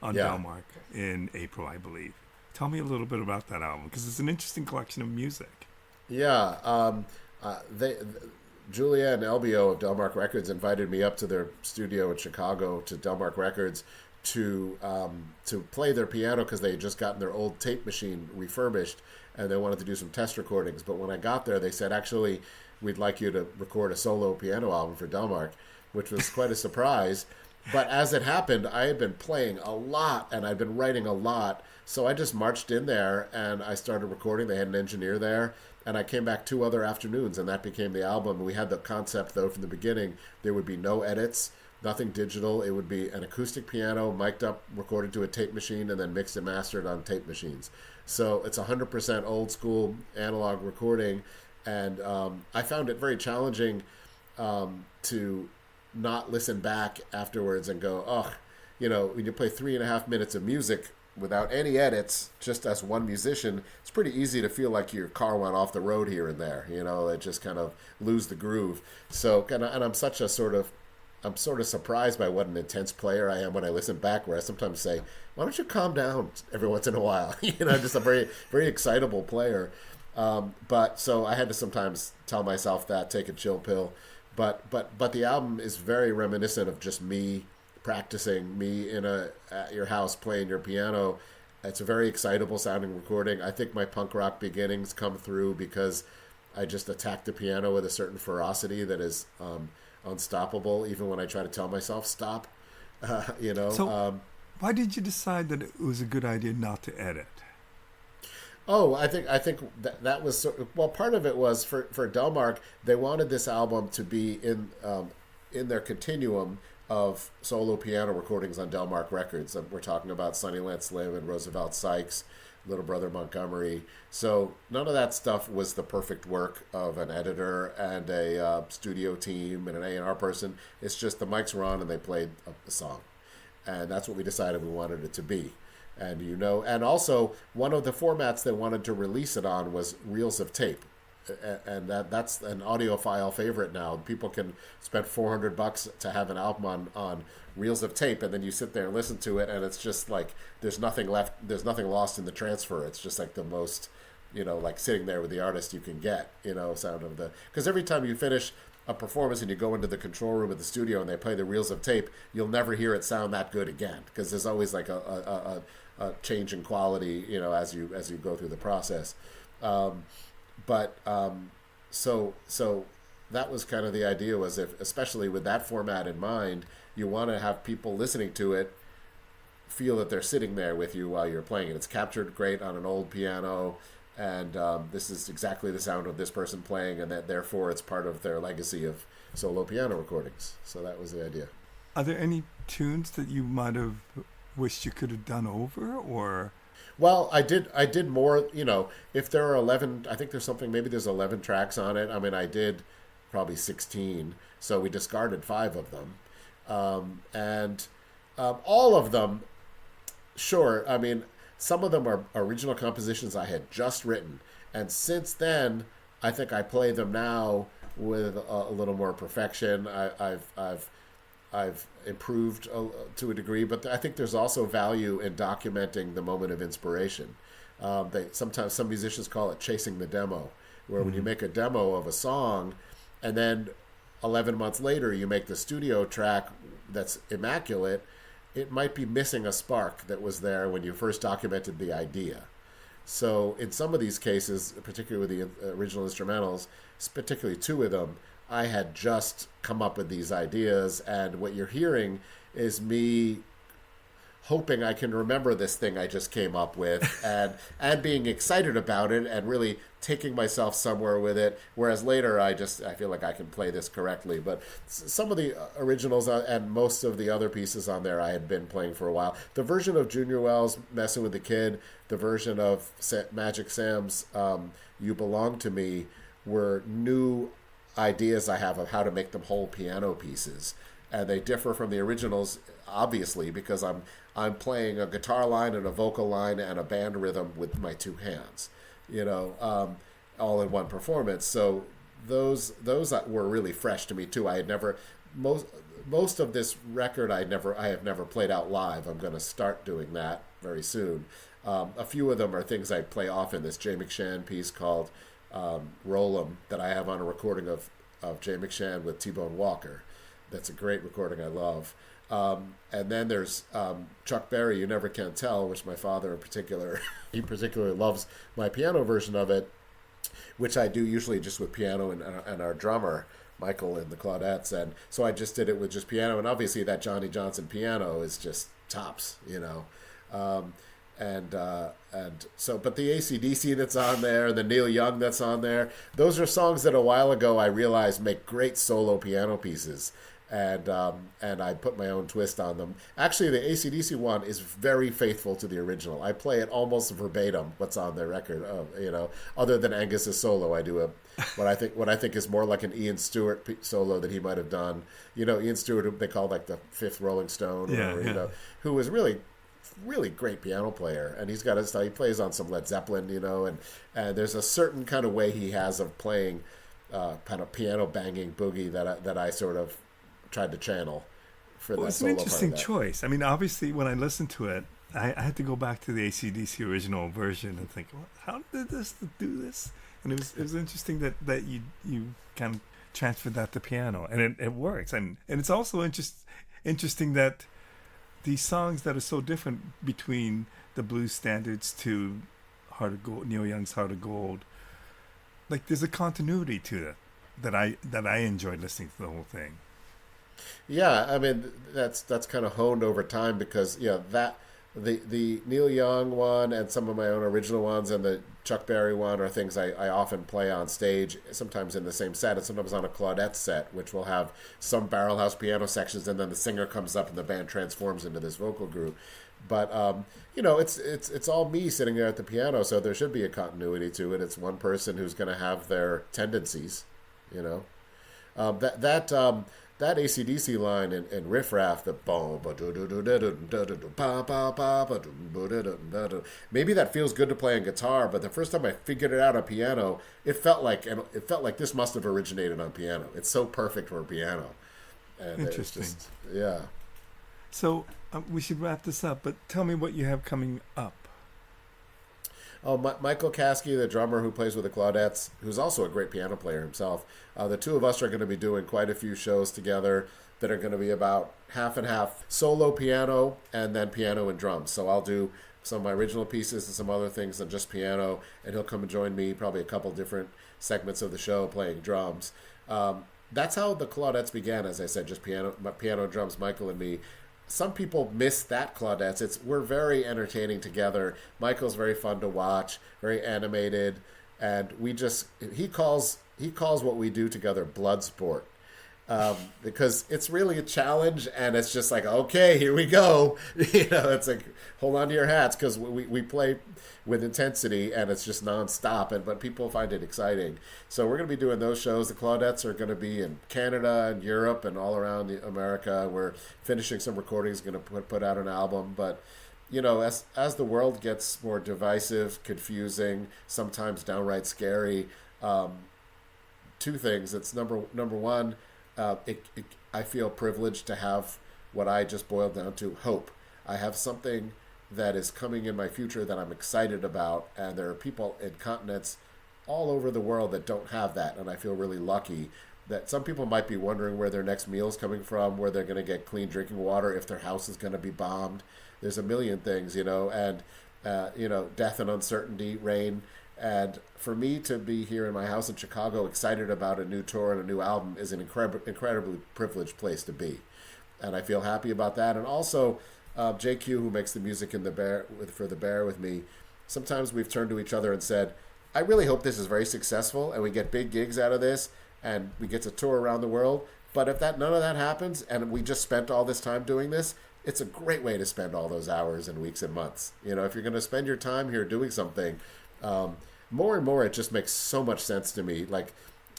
[SPEAKER 2] on Delmark in April, I believe. Tell me a little bit about that album, because it's an interesting collection of music.
[SPEAKER 1] Yeah, Julia and LBO of Delmark Records invited me up to their studio in Chicago, to Delmark Records, to play their piano, because they had just gotten their old tape machine refurbished and they wanted to do some test recordings. But when I got there, they said, actually, we'd like you to record a solo piano album for Delmark, which was quite a surprise. But as it happened, I had been playing a lot and I'd been writing a lot. So I just marched in there and I started recording. They had an engineer there. And I came back 2 other afternoons and that became the album. We had the concept, though, from the beginning. There would be no edits. Nothing digital. It would be an acoustic piano, mic'd up, recorded to a tape machine, and then mixed and mastered on tape machines. So it's 100% old school analog recording, and I found it very challenging to not listen back afterwards and go, oh, when you play 3.5 minutes of music without any edits, just as one musician, it's pretty easy to feel like your car went off the road here and there. It just kind of lose the groove. So, and I'm sort of surprised by what an intense player I am when I listen back, where I sometimes say, why don't you calm down every once in a while? Just a very, very excitable player. But so I had to sometimes tell myself that, take a chill pill. But the album is very reminiscent of just me practicing, me at your house playing your piano. It's a very excitable sounding recording. I think my punk rock beginnings come through because I just attack the piano with a certain ferocity that is unstoppable, even when I try to tell myself stop. So
[SPEAKER 2] why did you decide that it was a good idea not to edit?
[SPEAKER 1] Oh, I think that was part of it was for Delmark. They wanted this album to be in their continuum of solo piano recordings on Delmark Records. We're talking about Sunnyland Slim and Roosevelt Sykes, Little Brother Montgomery. So none of that stuff was the perfect work of an editor and a studio team and an A&R person. It's just the mics were on and they played a song. And that's what we decided we wanted it to be. And and also one of the formats they wanted to release it on was reels of tape. And that's an audiophile favorite now. People can spend $400 to have an album on reels of tape, and then you sit there and listen to it, and it's just like there's nothing left, there's nothing lost in the transfer. It's just like the most, like sitting there with the artist you can get, sound of because every time you finish a performance and you go into the control room of the studio and they play the reels of tape, you'll never hear it sound that good again, because there's always like a change in quality, as you go through the process. So that was kind of the idea, was especially with that format in mind, you want to have people listening to it feel that they're sitting there with you while you're playing it. It's captured great on an old piano, and this is exactly the sound of this person playing, and that therefore it's part of their legacy of solo piano recordings. So that was the idea.
[SPEAKER 2] Are there any tunes that you might have wished you could have done over, or?
[SPEAKER 1] Well, I did more, if there are 11, I think maybe there's 11 tracks on it. I mean, I did probably 16, so we discarded 5 of them. All of them, sure, I mean, some of them are original compositions I had just written. And since then, I think I play them now with a little more perfection. I've improved to a degree, but I think there's also value in documenting the moment of inspiration. Sometimes some musicians call it chasing the demo, where when you make a demo of a song, and then 11 months later you make the studio track that's immaculate, it might be missing a spark that was there when you first documented the idea. So in some of these cases, particularly with the original instrumentals, particularly two of them, I had just come up with these ideas, and what you're hearing is me hoping I can remember this thing I just came up with, and being excited about it and really taking myself somewhere with it. Whereas later I feel like I can play this correctly. But some of the originals and most of the other pieces on there I had been playing for a while. The version of Junior Wells' Messing with the Kid, the version of Magic Sam's You Belong to Me were new ideas I have of how to make them whole piano pieces, and they differ from the originals obviously because I'm playing a guitar line and a vocal line and a band rhythm with my two hands, all in one performance. So those were really fresh to me too. I had never most of this record I have never played out live. I'm going to start doing that very soon. A few of them are things I play often. This Jay McShann piece called Roll 'em that I have on a recording of Jay McShann with T-Bone Walker. That's a great recording I love. And then there's Chuck Berry, You Never Can Tell, which my father in particular, he particularly loves my piano version of it, which I do usually just with piano and our drummer, Michael, and the Claudettes. And so I just did it with just piano. And obviously that Johnny Johnson piano is just tops, and so, but the AC/DC that's on there, the Neil Young that's on there, those are songs that a while ago I realized make great solo piano pieces, and I put my own twist on them. Actually, the AC/DC one is very faithful to the original. I play it almost verbatim what's on the record. Other than Angus's solo, I do what I think is more like an Ian Stewart solo that he might have done. Ian Stewart, who they call like the fifth Rolling Stone, who was really great piano player, and he's got his style. He plays on some Led Zeppelin, and there's a certain kind of way he has of playing kind of piano banging boogie that I sort of tried to channel for that solo part.
[SPEAKER 2] It's an interesting choice. I mean, obviously, when I listened to it, I had to go back to the AC/DC original version and think, well, how did this do this? And it was interesting that you kind of transferred that to piano, and it works. And it's also interesting that these songs that are so different between the blues standards to Heart of Gold, Neil Young's Heart of Gold, like there's a continuity to it that I enjoyed listening to the whole thing.
[SPEAKER 1] Yeah, I mean that's kind of honed over time because that the Neil Young one and some of my own original ones and the Chuck Berry one are things I often play on stage, sometimes in the same set and sometimes on a Claudette set, which will have some barrel house piano sections and then the singer comes up and the band transforms into this vocal group. But it's all me sitting there at the piano, so there should be a continuity to it. It's one person who's going to have their tendencies, that AC/DC line in Riff Raff, the maybe that feels good to play on guitar, but the first time I figured it out on piano, it felt like this must have originated on piano. It's so perfect for a piano. And
[SPEAKER 2] interesting.
[SPEAKER 1] Yeah.
[SPEAKER 2] So we should wrap this up, but tell me what you have coming up.
[SPEAKER 1] Oh, Michael Caskey, the drummer who plays with the Claudettes, who's also a great piano player himself. The two of us are going to be doing quite a few shows together that are going to be about half and half solo piano and then piano and drums. So I'll do some of my original pieces and some other things and just piano, and he'll come and join me probably a couple different segments of the show playing drums. That's how the Claudettes began, as I said, just piano, drums, Michael and me. Some people miss that Claudettes. We're very entertaining together. Michael's very fun to watch, very animated, and he calls what we do together blood sport, because it's really a challenge, and it's just like, okay, here we go. It's like hold on to your hats because we play with intensity, and it's just nonstop. But people find it exciting. So we're going to be doing those shows. The Claudettes are going to be in Canada and Europe and all around America. We're finishing some recordings, going to put out an album. But as the world gets more divisive, confusing, sometimes downright scary, two things. It's number one. I feel privileged to have what I just boiled down to, hope. I have something that is coming in my future that I'm excited about, and there are people in continents all over the world that don't have that, and I feel really lucky that some people might be wondering where their next meal is coming from, where they're going to get clean drinking water, if their house is going to be bombed. There's a million things, and death and uncertainty reign. And for me to be here in my house in Chicago, excited about a new tour and a new album, is an incredibly privileged place to be, and I feel happy about that. And also, JQ, who makes the music in for the Bear with me, sometimes we've turned to each other and said, "I really hope this is very successful, and we get big gigs out of this, and we get to tour around the world. But if none of that happens, and we just spent all this time doing this, it's a great way to spend all those hours and weeks and months. If you're going to spend your time here doing something." More and more, it just makes so much sense to me. Like,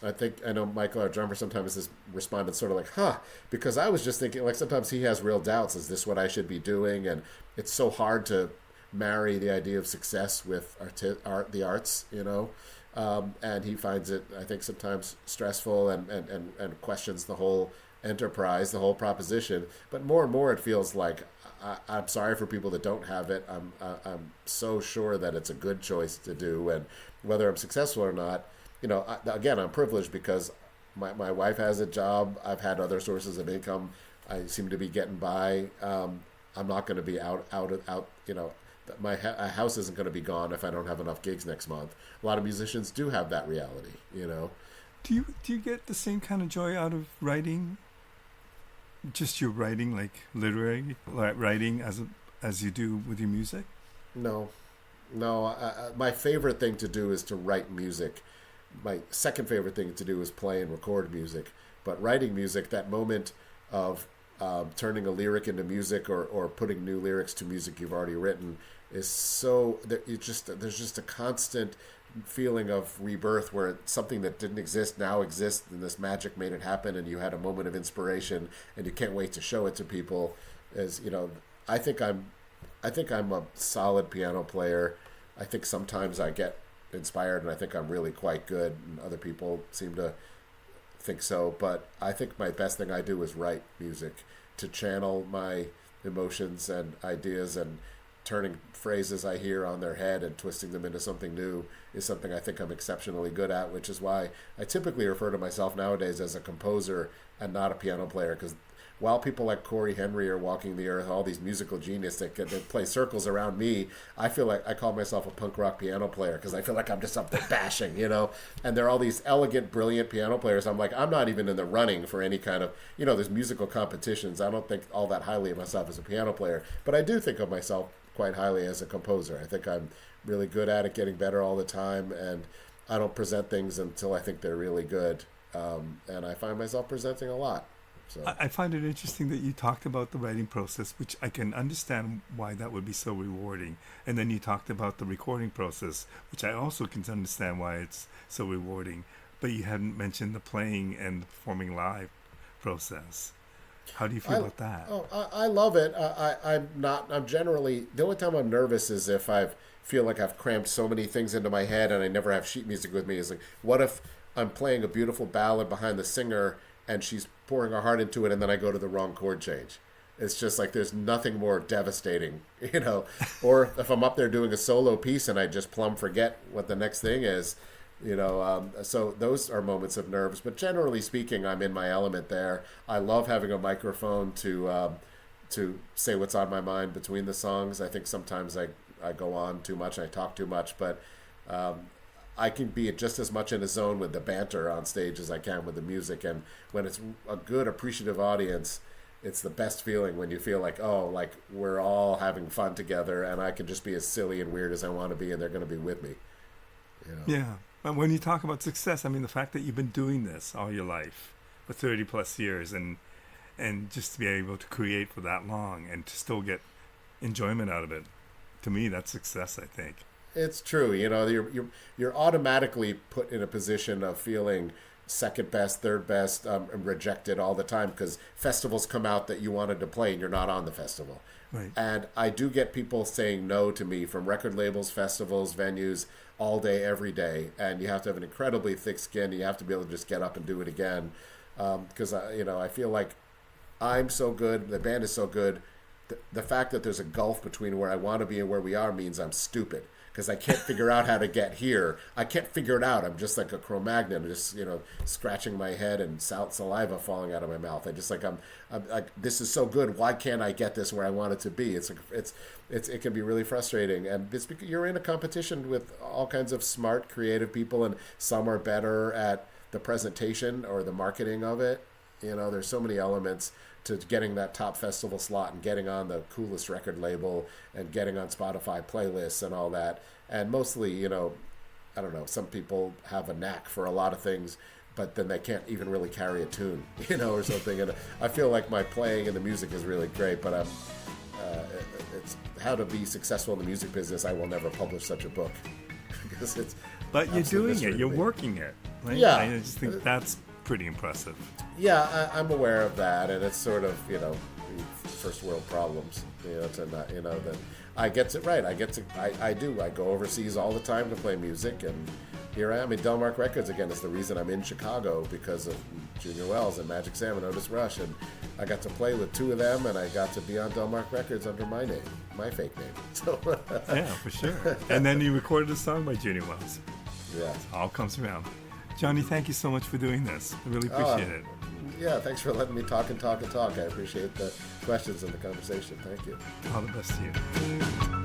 [SPEAKER 1] I know Michael, our drummer, sometimes has responded sort of like, because I was just thinking, like, sometimes he has real doubts. Is this what I should be doing? And it's so hard to marry the idea of success with the arts, and he finds it, I think, sometimes stressful and questions the whole enterprise, the whole proposition. But more and more, it feels like I'm sorry for people that don't have it. I'm so sure that it's a good choice to do, and whether I'm successful or not, again, I'm privileged because my wife has a job. I've had other sources of income. I seem to be getting by. I'm not going to be out. My house isn't going to be gone if I don't have enough gigs next month. A lot of musicians do have that reality.
[SPEAKER 2] Do you get the same kind of joy out of writing? Just your writing, like literary writing, as you do with your music?
[SPEAKER 1] No. My favorite thing to do is to write music. My second favorite thing to do is play and record music. But writing music, that moment of turning a lyric into music or putting new lyrics to music you've already written, is so there's just a constant feeling of rebirth where something that didn't exist now exists, and this magic made it happen, and you had a moment of inspiration and you can't wait to show it to people. I think I'm a solid piano player. I think sometimes I get inspired and I think I'm really quite good, and other people seem to think so, but I think my best thing I do is write music to channel my emotions and ideas, and turning phrases I hear on their head and twisting them into something new is something I think I'm exceptionally good at, which is why I typically refer to myself nowadays as a composer and not a piano player, because while people like Corey Henry are walking the earth, all these musical geniuses that play circles around me, I feel like I call myself a punk rock piano player because I feel like I'm just up there bashing, and there are all these elegant, brilliant piano players. I'm like, I'm not even in the running for any kind of, there's musical competitions. I don't think all that highly of myself as a piano player, but I do think of myself quite highly as a composer. I think I'm really good at it, getting better all the time, and I don't present things until I think they're really good, and I find myself presenting a lot. So
[SPEAKER 2] I find it interesting that you talked about the writing process, which I can understand why that would be so rewarding, and then you talked about the recording process, which I also can understand why it's so rewarding, but you hadn't mentioned the playing and the performing live process. How do you feel about that?
[SPEAKER 1] I love it. I'm generally, the only time I'm nervous is if I feel like I've crammed so many things into my head and I never have sheet music with me. Is like, what if I'm playing a beautiful ballad behind the singer and she's pouring her heart into it, and then I go to the wrong chord change? It's just like, there's nothing more devastating, Or if I'm up there doing a solo piece and I just plumb forget what the next thing is, so those are moments of nerves. But generally speaking, I'm in my element there. I love having a microphone to say what's on my mind between the songs. I think sometimes I go on too much, I talk too much, but I can be just as much in a zone with the banter on stage as I can with the music. And when it's a good, appreciative audience, it's the best feeling when you feel like, like we're all having fun together, and I can just be as silly and weird as I want to be, and they're going to be with me.
[SPEAKER 2] Yeah. But when you talk about success, I mean, the fact that you've been doing this all your life for 30 plus years, and just to be able to create for that long and to still get enjoyment out of it, to me, that's success, I think.
[SPEAKER 1] It's true. You're automatically put in a position of feeling second best, third best, and rejected all the time because festivals come out that you wanted to play and you're not on the festival.
[SPEAKER 2] Right.
[SPEAKER 1] And I do get people saying no to me from record labels, festivals, venues, all day, every day. And you have to have an incredibly thick skin. You have to be able to just get up and do it again. Because, I feel like I'm so good, the band is so good. The fact that there's a gulf between where I want to be and where we are means I'm stupid. because I can't figure out how to get here. I can't figure it out. I'm just like a Cro-Magnon, just scratching my head and saliva falling out of my mouth. I just I'm like, this is so good. Why can't I get this where I want it to be? It can be really frustrating, and it's because you're in a competition with all kinds of smart, creative people, and some are better at the presentation or the marketing of it. There's so many elements to getting that top festival slot and getting on the coolest record label and getting on Spotify playlists and all that. And mostly, I don't know, some people have a knack for a lot of things, but then they can't even really carry a tune, or something. And I feel like my playing and the music is really great, but it's how to be successful in the music business. I will never publish such a book because it's.
[SPEAKER 2] But you're doing it. You're working it. Right?
[SPEAKER 1] Yeah.
[SPEAKER 2] I just think that's pretty impressive.
[SPEAKER 1] Yeah, I'm aware of that, and it's sort of first world problems. That I get it right. I do. I go overseas all the time to play music, and here I am in Delmark Records again. It's the reason I'm in Chicago, because of Junior Wells and Magic Sam and Otis Rush, and I got to play with two of them, and I got to be on Delmark Records under my name, my fake name. So
[SPEAKER 2] yeah, for sure. And then you recorded a song by Junior Wells.
[SPEAKER 1] Yeah,
[SPEAKER 2] it all comes around. Johnny, thank you so much for doing this. I really appreciate it.
[SPEAKER 1] Yeah, thanks for letting me talk and talk and talk. I appreciate the questions and the conversation. Thank you.
[SPEAKER 2] All the best to you.